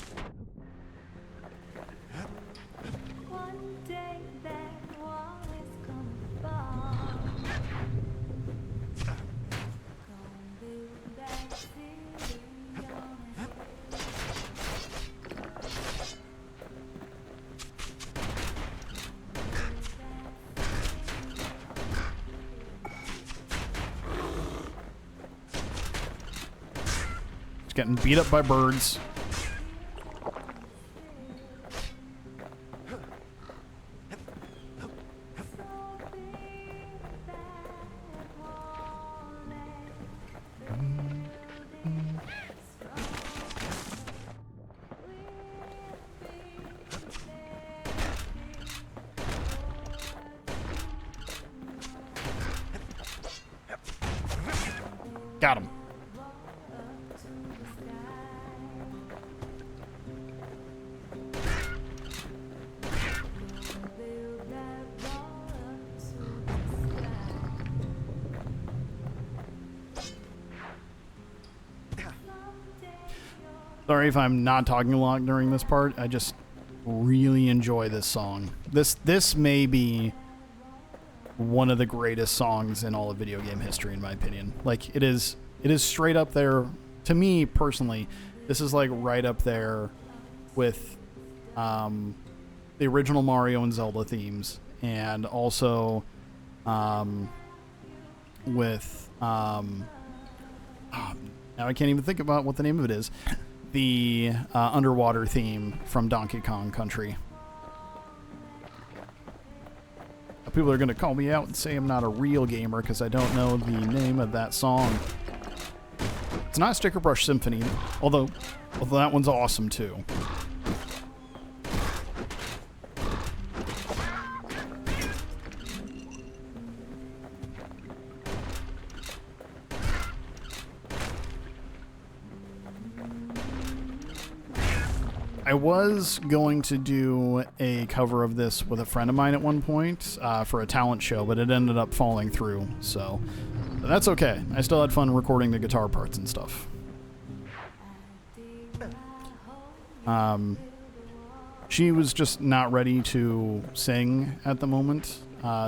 Getting beat up by birds. Got him. Sorry if I'm not talking a lot during this part. I just really enjoy this song. This may be one of the greatest songs in all of video game history, in my opinion. Like, it is straight up there. To me, personally, this is like right up there with the original Mario and Zelda themes, and also with now I can't even think about what the name of it is. The underwater theme from Donkey Kong Country. People are going to call me out and say I'm not a real gamer because I don't know the name of that song. It's not Sticker Brush Symphony, although that one's awesome too. I was going to do a cover of this with a friend of mine at one point for a talent show, but it ended up falling through, so that's okay. I still had fun recording the guitar parts and stuff. She was just not ready to sing at the moment,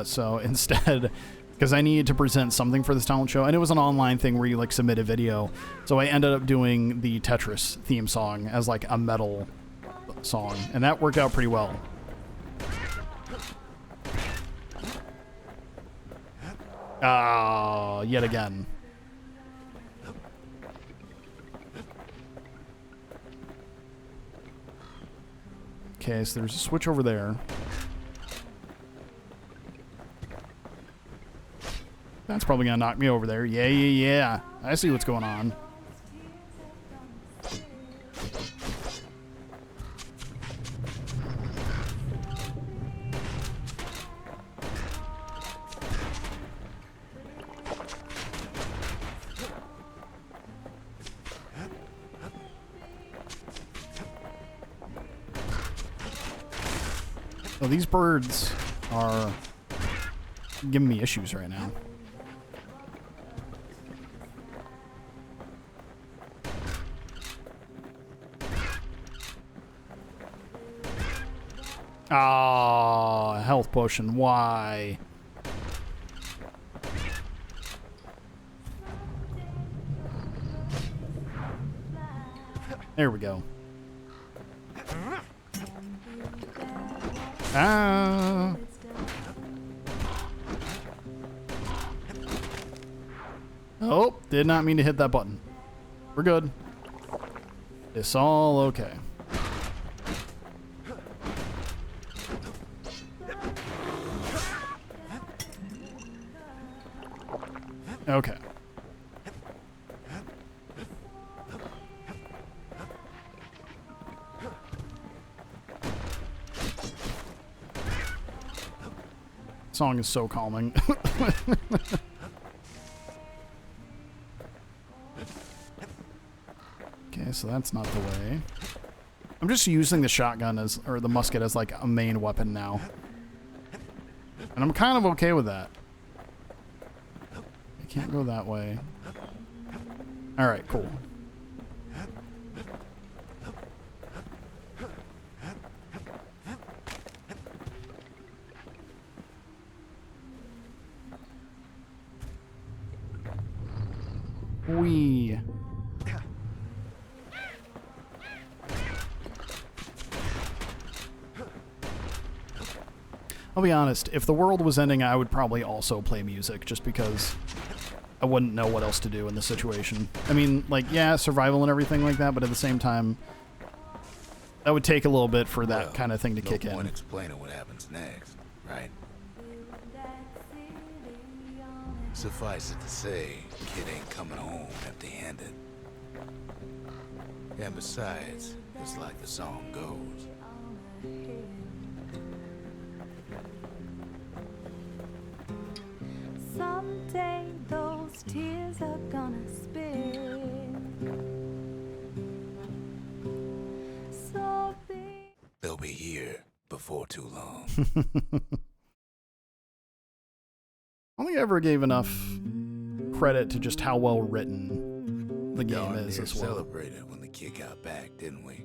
so instead, because I needed to present something for this talent show, and it was an online thing where you like submit a video, so I ended up doing the Tetris theme song as like a metal song, and that worked out pretty well. Yet again. Okay, so there's a switch over there. That's probably gonna knock me over there. Yeah. I see what's going on. So these birds are giving me issues right now. Ah, health potion. Why? There we go. Ah. Oh, did not mean to hit that button. We're good. It's all okay. Okay. song is so calming. Okay, so that's not the way. I'm just using the shotgun as, or the musket as like a main weapon now. And I'm kind of okay with that. I can't go that way. Alright, cool. Wee. I'll be honest, if the world was ending, I would probably also play music, just because I wouldn't know what else to do in this situation. I mean, like, yeah, survival and everything like that, but at the same time, that would take a little bit for that kind of thing to kick in. No point explaining what happens next, right? Suffice it to say, kid ain't coming home empty-handed. And besides, it's like the song goes. Someday those tears are gonna spill. So big. They'll be here before too long. I don't think I ever gave enough credit to just how well written the game is as well. Celebrated when the kid got back, didn't we?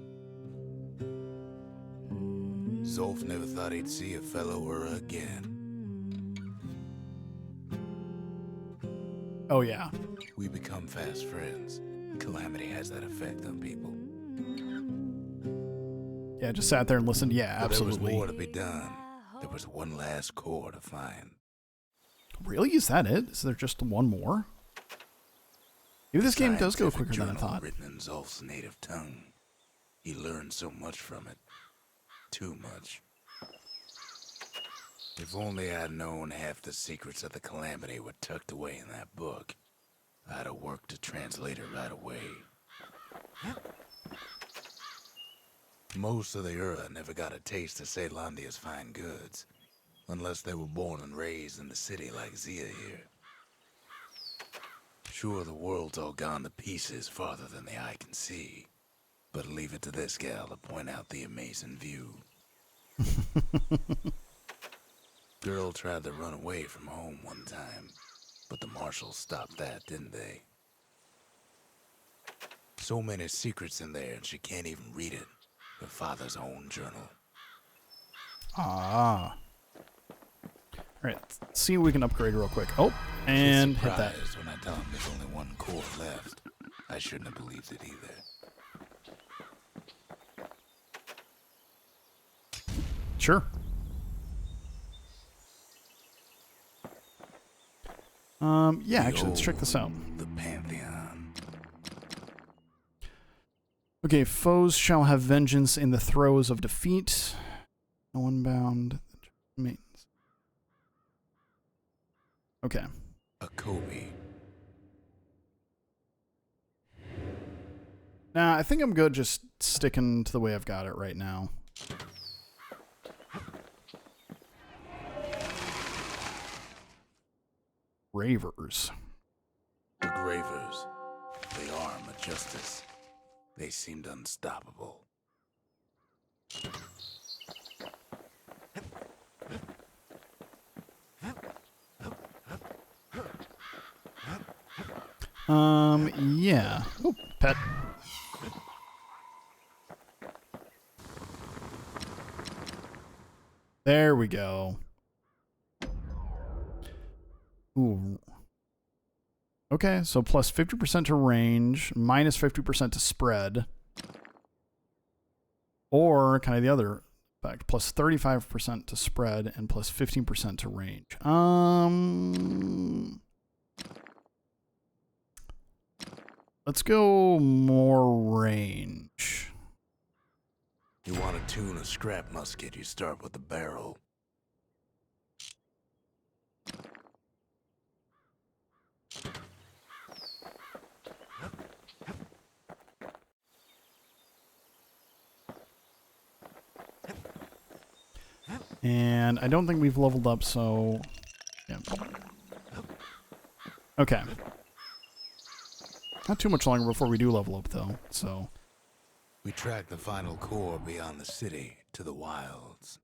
Zolf never thought he'd see a fellow Ura again. Oh yeah. We become fast friends. Calamity has that effect on people. Yeah, just sat there and listened. Yeah, But absolutely. there was more to be done. There was one last core to find. Really? Is that it? Is there just one more? Maybe this game does go quicker than I Journal thought. Written in Zolf's native tongue. He learned so much from it. Too much. If only I'd known half the secrets of the Calamity were tucked away in that book, I'd have worked to translate it right away. Most of the Ura never got a taste of Caelondia's fine goods, unless they were born and raised in the city like Zia here. Sure, the world's all gone to pieces farther than the eye can see, but leave it to this gal to point out the amazing view. Girl tried to run away from home one time, but the marshals stopped that, didn't they? So many secrets in there and she can't even read it. Her father's own journal. Ah. Alright, let's see if we can upgrade real quick. Oh, and hit that. When I tell him there's only one core left. I shouldn't have believed it either. Sure. Yeah, actually, let's check this out. The Pantheon. Okay, foes shall have vengeance in the throes of defeat. No one bound. Maintenance. Okay. A Kobe. Nah, I think I'm good just sticking to the way I've got it right now. Ravers. The Gravers. The arm of justice. They seemed unstoppable. Yeah. Oh, pet. There we go. Ooh. Okay, so plus 50% to range, minus 50% to spread. Or kind of the other effect, plus 35% to spread and plus 15% to range. Let's go more range. You want to tune a scrap musket, you start with the barrel. And I don't think we've leveled up, so... Yeah. Okay. Not too much longer before we do level up, though, so... We track the final core beyond the city to the wilds.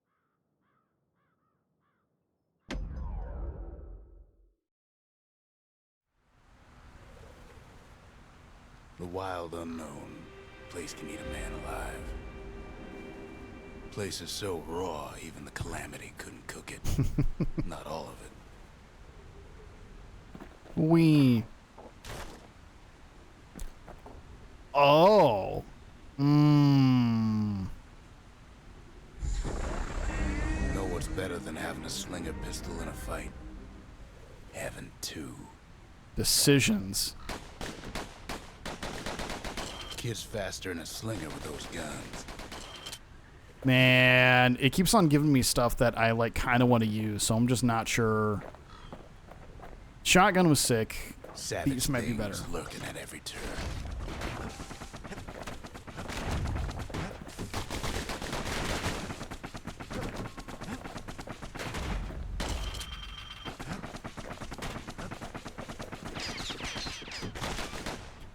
The wild unknown. Place can eat a man alive. Place is so raw, even the Calamity couldn't cook it. Not all of it. We... Oh. Mmm. Know what's better than having a slinger pistol in a fight? Having two. Decisions. Kid's faster than a slinger with those guns. Man, it keeps on giving me stuff that I, like, kind of want to use, so I'm just not sure. Shotgun was sick. Savage These might be better. Lurking at every turn.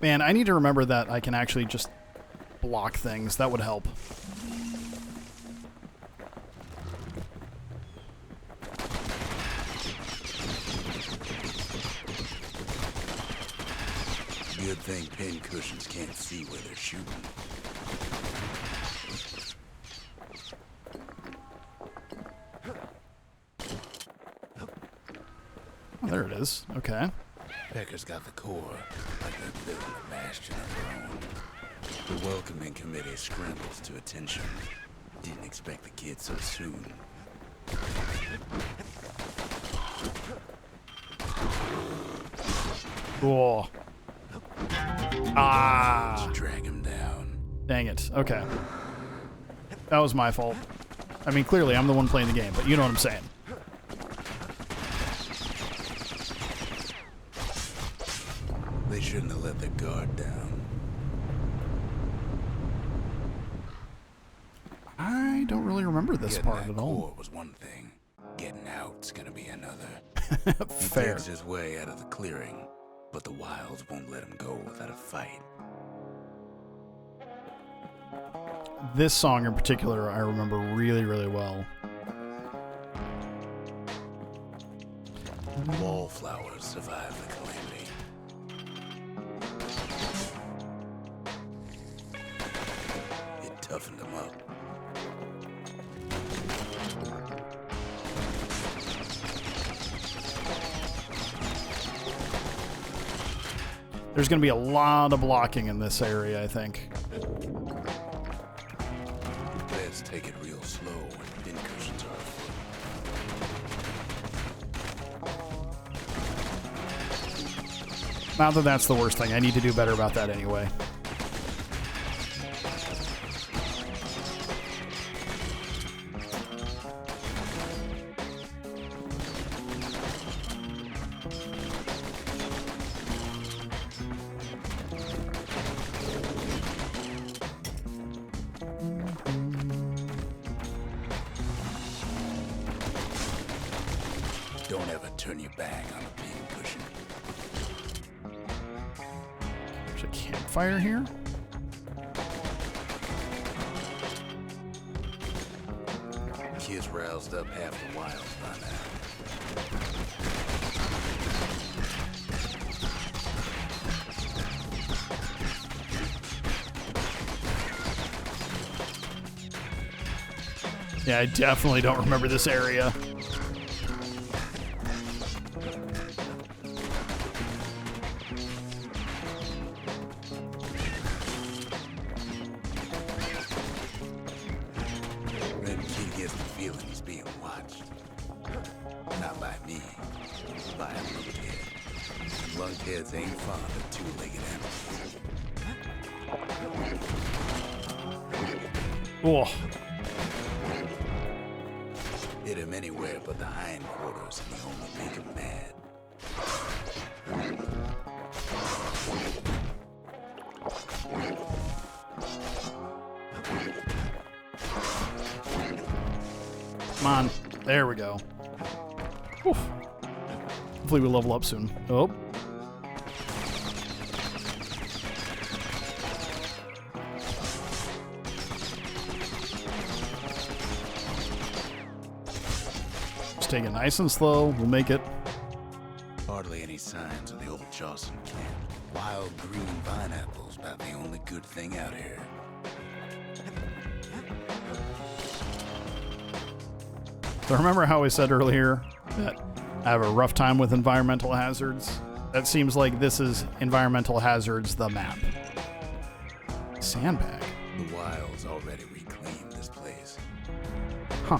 Man, I need to remember that I can actually just block things. That would help. Good thing pin cushions can't see where they're shooting. Oh, there it is. Okay. Pecker's got the core, like they're building a Bastion of their own. The welcoming committee scrambles to attention. Didn't expect the kid so soon. Cool. Ah. Drag him down. Dang it. Okay. That was my fault. I mean, clearly, I'm the one playing the game, but you know what I'm saying. They shouldn't have let their guard down. I don't really remember this Getting part that at all. core was one thing. Getting out's gonna be another. Fair. Digs his way out of the clearing, but the wilds won't let him go without a fight. This song in particular, I remember really, really well. Wallflowers survive the Calamity. It toughened him up. There's going to be a lot of blocking in this area, I think. Let's take it real slow when pin cushions are afoot. Not that that's the worst thing. I need to do better about that anyway. Don't ever turn your back on a pin cushion. There's a campfire here. Kid's roused up half the wilds by now. Yeah, I definitely don't remember this area. Red Kid gets the feeling he's being watched. Not by me, by a lunkhead. Lunkheads ain't fond of two-legged animals. Oh, Hit him anywhere but the hindquarters, and he only make him mad. Come on. There we go. Oof. Hopefully we level up soon. Oh. Just take it nice and slow. We'll make it. Hardly any signs of the old Jawson camp. Wild green vine apples about the only good thing out here. So remember how I said earlier that I have a rough time with environmental hazards? That seems like this is environmental hazards, the map. Sandbag. The Wild's already reclaimed this place. Huh.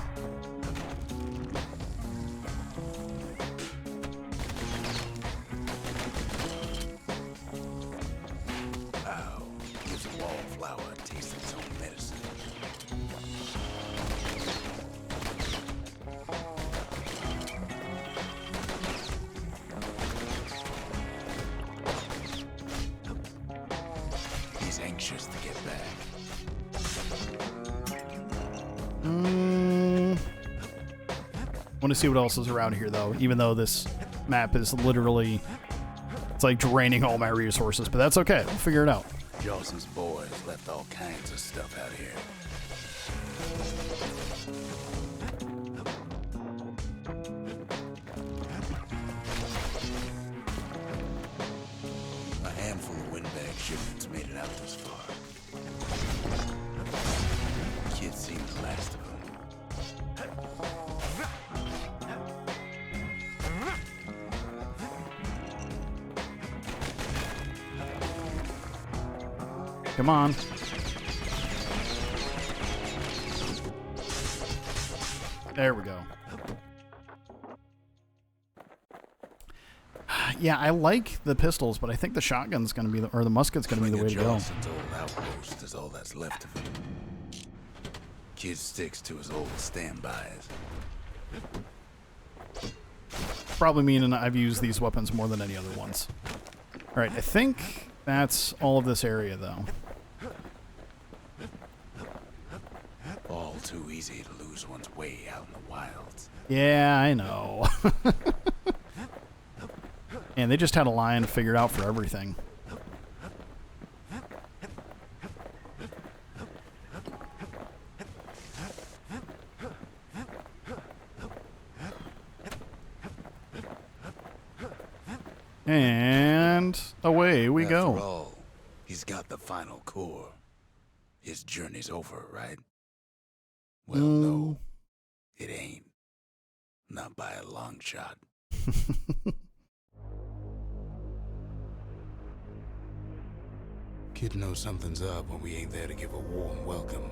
Wow, gives a wallflower a taste of its own medicine. He's anxious to get back. Want to see what else is around here, though, even though this map is literally... It's like draining all my resources, but that's okay. We'll figure it out. Jawson's boys left all kinds of stuff out here. A handful of windbag shipments made it out this far. Kids seen the last of them. Come on. There we go. Yeah, I like the pistols, but I think the shotgun's going to be, or the musket's going to be the way to go. Jawson's old outpost is all that's left of him. Kid sticks to his old standbys. Probably meaning I've used these weapons more than any other ones. All right, I think that's all of this area, though. All too easy to lose one's way out in the wilds. Yeah, I know. And they just had a line figured out for everything. And away we After go. all, he's got the final core. His journey's over, right? Well, no, it ain't. Not by a long shot. Kid knows something's up when we ain't there to give a warm welcome.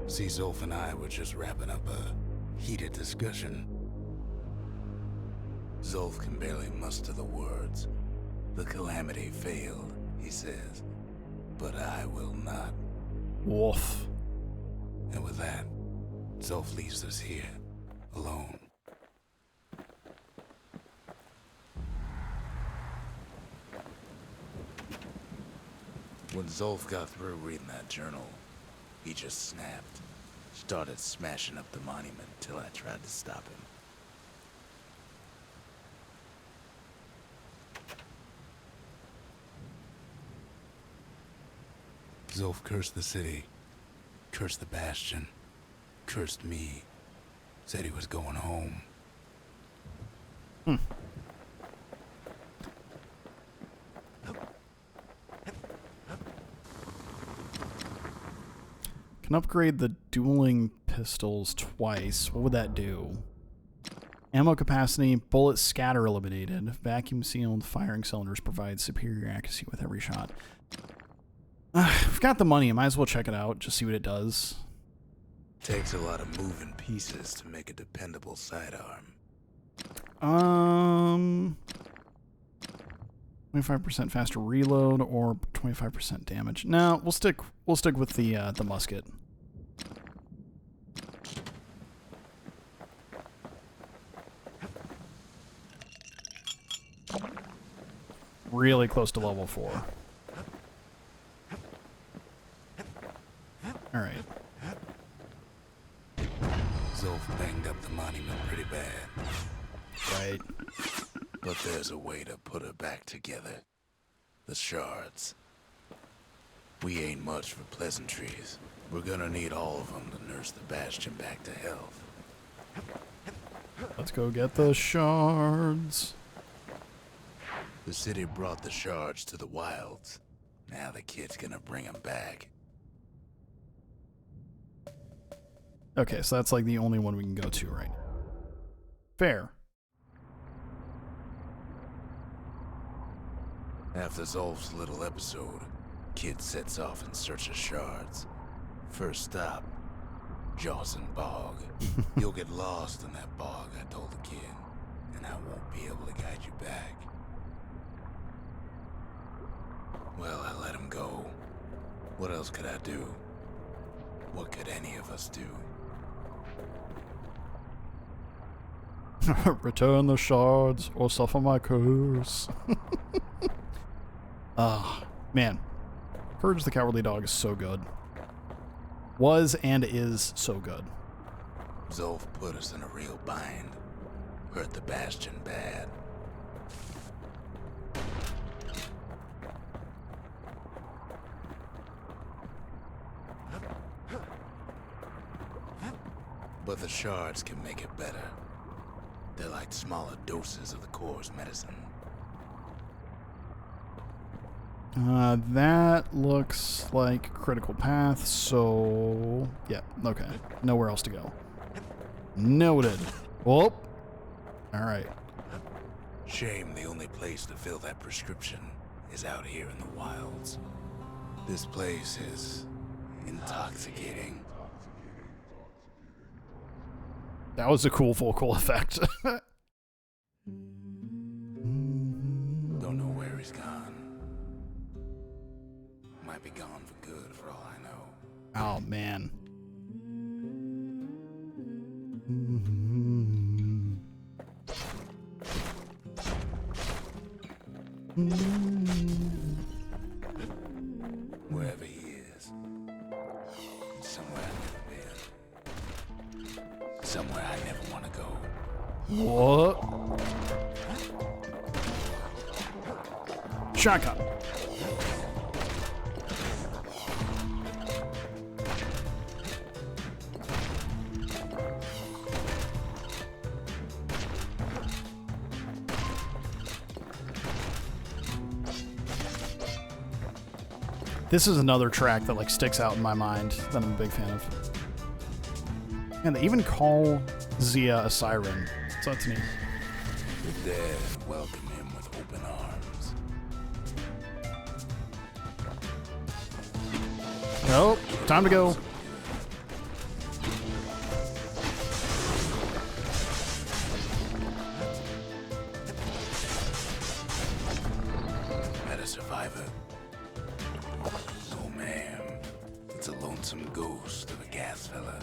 See, Zolf and I were just wrapping up a heated discussion. Zolf can barely muster the words. The calamity failed, he says. But I will not. Woof. And with that, Zolf leaves us here, alone. When Zolf got through reading that journal, he just snapped. Started smashing up the monument till I tried to stop him. Zolf cursed the city, cursed the Bastion, cursed me, said he was going home. Can upgrade the dueling pistols twice. What would that do? Ammo capacity, bullet scatter eliminated. Vacuum sealed firing cylinders provide superior accuracy with every shot. We've got the money. I might as well check it out. Just see what it does. Takes a lot of moving pieces to make a dependable sidearm. 25% faster reload or 25% damage. No, we'll stick with the musket. Really close to level 4. All right. Zolf Zolf banged up the monument pretty bad. Right. But there's a way to put her back together. The shards. We ain't much for pleasantries. We're gonna need all of them to nurse the Bastion back to health. Let's go get the shards. The city brought the shards to the wilds. Now the kid's gonna bring them back. Okay, so that's like the only one we can go to right now. Fair. After Zolf's little episode, kid sets off in search of shards. First stop, Jawson Bog. You'll get lost in that bog, I told the kid, and I won't be able to guide you back. Well, I let him go. What else could I do? What could any of us do? Return the shards or suffer my curse. Ah, man. Courage the Cowardly Dog is so good. Was and is so good. Zolf put us in a real bind. Hurt the Bastion bad. But the shards can make it better. They're like smaller doses of the core's medicine. That looks like critical path, so... yeah, okay. Nowhere else to go. Noted. Whoop. Alright. Shame the only place to fill that prescription is out here in the wilds. This place is intoxicating. That was a cool vocal effect. Don't know where he's gone. Might be gone for good for all I know. Oh, man. Wherever he is. Somewhere I've never been. Somewhere I never want to go. What? Shotgun. This is another track that like sticks out in my mind that I'm a big fan of. And they even call Zia a siren, so that's neat. The dead welcome him with open arms. Nope, time to go. Met a survivor. Oh man, it's a lonesome ghost of a gas fella.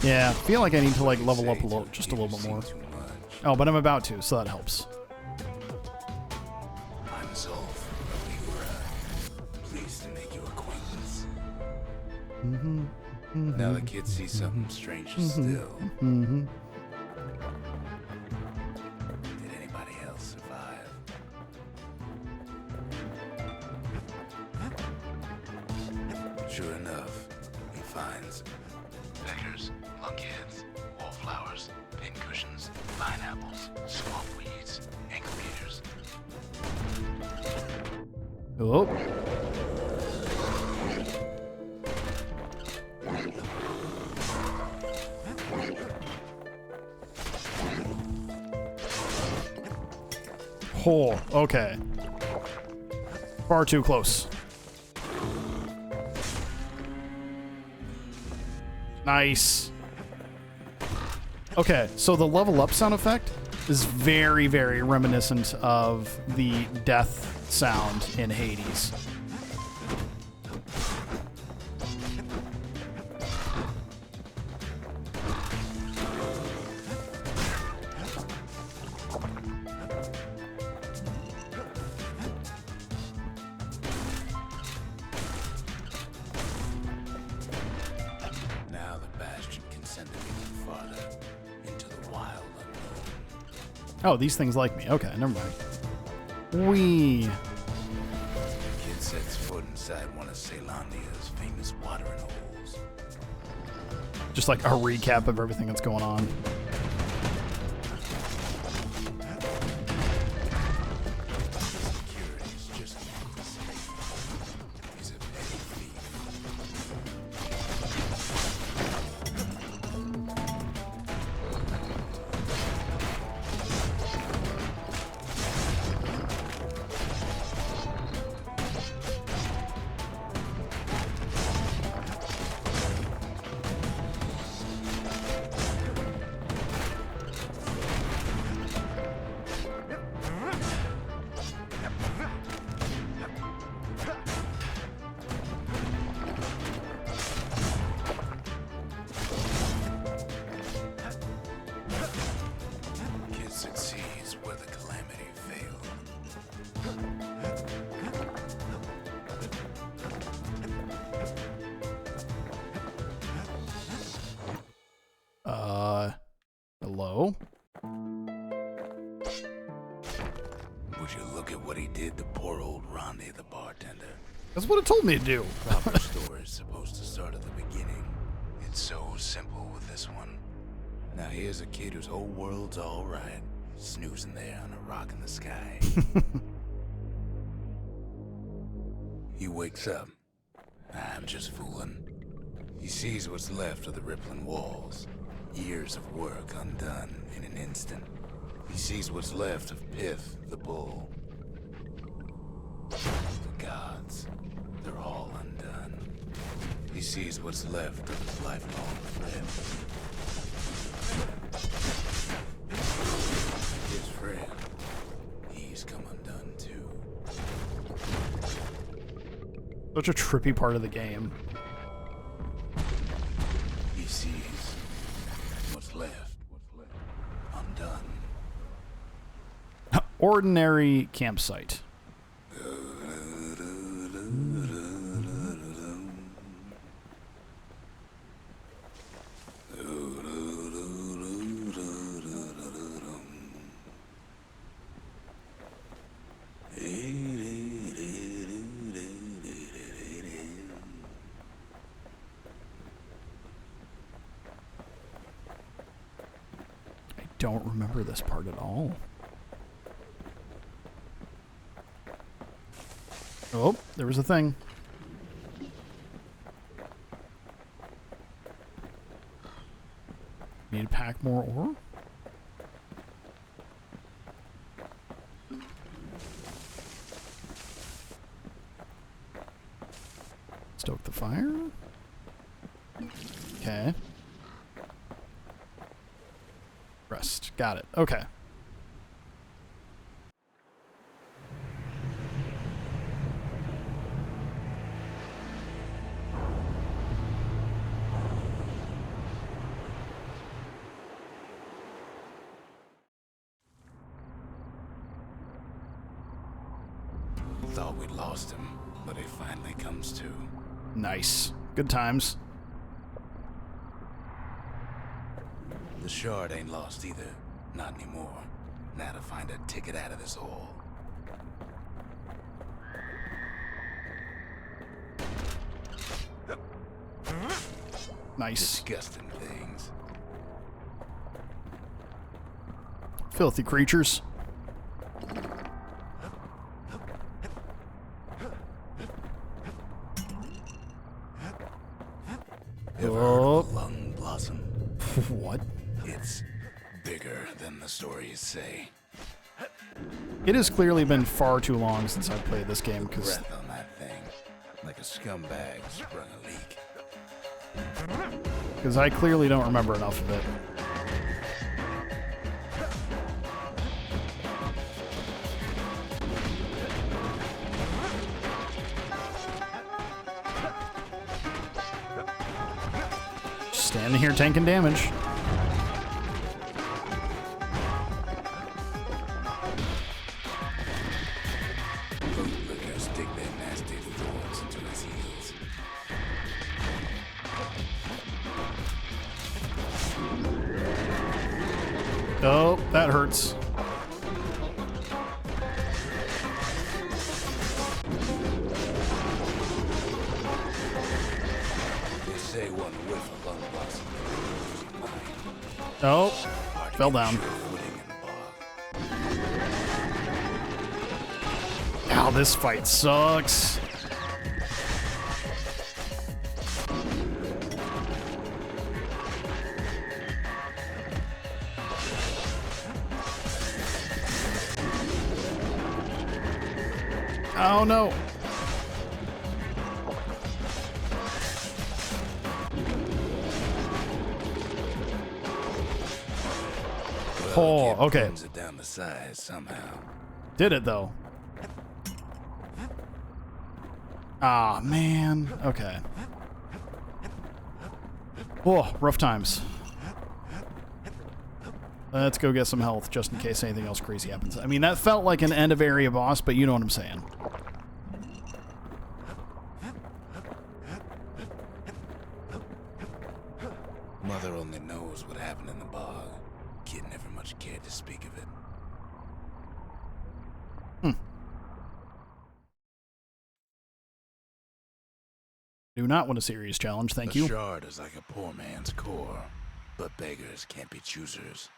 Yeah, I feel like I need to like level up just a little bit more. Too much. Oh, but I'm about to, so that helps. I'm Zolf. We were pleased to make your acquaintance. Now the kid sees something stranger still. Did anybody else survive? Sure enough, he finds beggars, lunkheads, wallflowers, pincushions, pineapples, swamp weeds, ankle beaters. Oh. Oh, okay. Far too close. Nice. Okay, so the level up sound effect is very, very reminiscent of the death sound in Hades. farther into the wild unknown. Oh, these things like me. Okay, never mind. Wee. Kid sets foot inside one of Ceylondia's famous watering holes. Just like a recap of everything that's going on. Security's just not the same. He's a petty thief. Kid succeeds where the calamity failed. Hello? Would you look at what he did to poor old Ronnie the bartender? That's what it told me to do. Proper story is supposed to start at the beginning. It's so simple with this one. Now here's a kid whose whole world's alright, snoozing there on a rock in the sky. He wakes up. I'm just fooling. He sees what's left of the rippling walls. Years of work undone in an instant. He sees what's left of Pith, the bull. The gods, they're all undone. He sees what's left of his lifelong friend. His friend, he's come undone too. Such a trippy part of the game. He sees what's left undone. Ordinary campsite. I don't remember this part at all. Oh, there was a thing. Need to pack more ore? Stoke the fire? Okay. Rest. Got it. Okay. Thought we'd lost him, but he finally comes to. Nice. Good times. The shard ain't lost either. Not anymore. Now to find a ticket out of this hole. Nice. Disgusting things. Filthy creatures. Ever heard of a lung blossom? What? It's bigger than the stories say. It has clearly been far too long since I've played this game, because Breath on that thing. Like a scumbag sprung a leak. I clearly don't remember enough of it. Just standing here tanking damage. Bootlickers dig their nasty thorns into his heels. that hurts. They say one whiff of lung blossom. Oh, fell down. Ow, this fight sucks. Oh no. Oh, okay. Brings it down the sides somehow. Did it though? Ah, man. Okay. Oh, rough times. Let's go get some health just in case anything else crazy happens. I mean, that felt like an end of area boss, but you know what I'm saying. Mother only knows what happened in the bog. Kid never much cared to speak of it. Do not want a serious challenge, thank A you. shard is like a poor man's core, but beggars can't be choosers.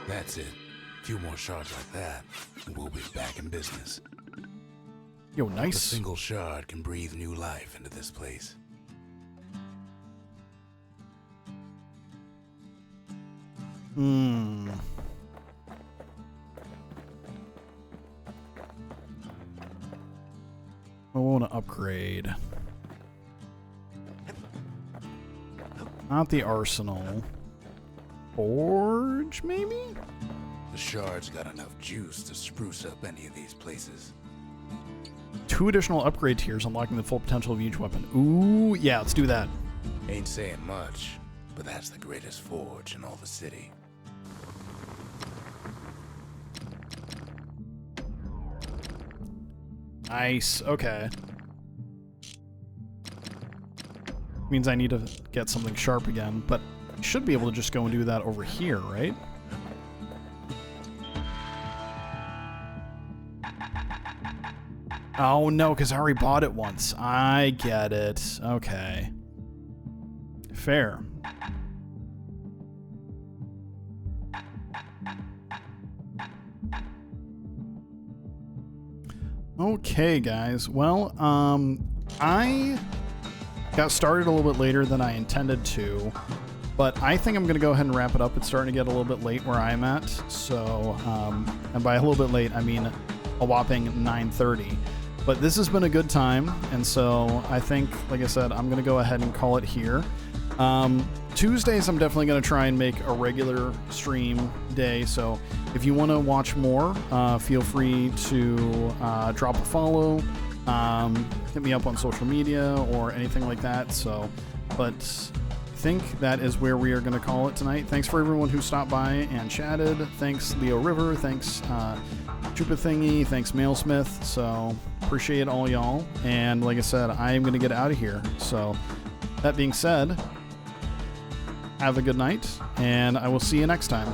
That's it. A few more shards like that, and we'll be back in business. Yo, A nice. single shard can breathe new life into this place. Hmm. I want to upgrade. Not the arsenal. Forge, maybe? The shard's got enough juice to spruce up any of these places. 2 additional upgrade tiers unlocking the full potential of each weapon. Ooh, yeah, let's do that. Ain't saying much, but that's the greatest forge in all the city. Nice, okay. Means I need to get something sharp again, but I should be able to just go and do that over here, right? Oh no, because I already bought it once. I get it. Okay. Fair. Okay, guys. Well, I got started a little bit later than I intended to, but I think I'm going to go ahead and wrap it up. It's starting to get a little bit late where I'm at, so, and by a little bit late, I mean a whopping 9:30. But this has been a good time, and so I think, like I said, I'm going to go ahead and call it here. Tuesdays, I'm definitely going to try and make a regular stream day, so if you want to watch more, feel free to drop a follow, hit me up on social media or anything like that. So, but I think that is where we are going to call it tonight. Thanks for everyone who stopped by and chatted. Thanks, Leo River. Thanks, Chupa Thingy. Thanks, Mailsmith. So, appreciate all y'all. And like I said, I am going to get out of here. So, that being said, have a good night, and I will see you next time.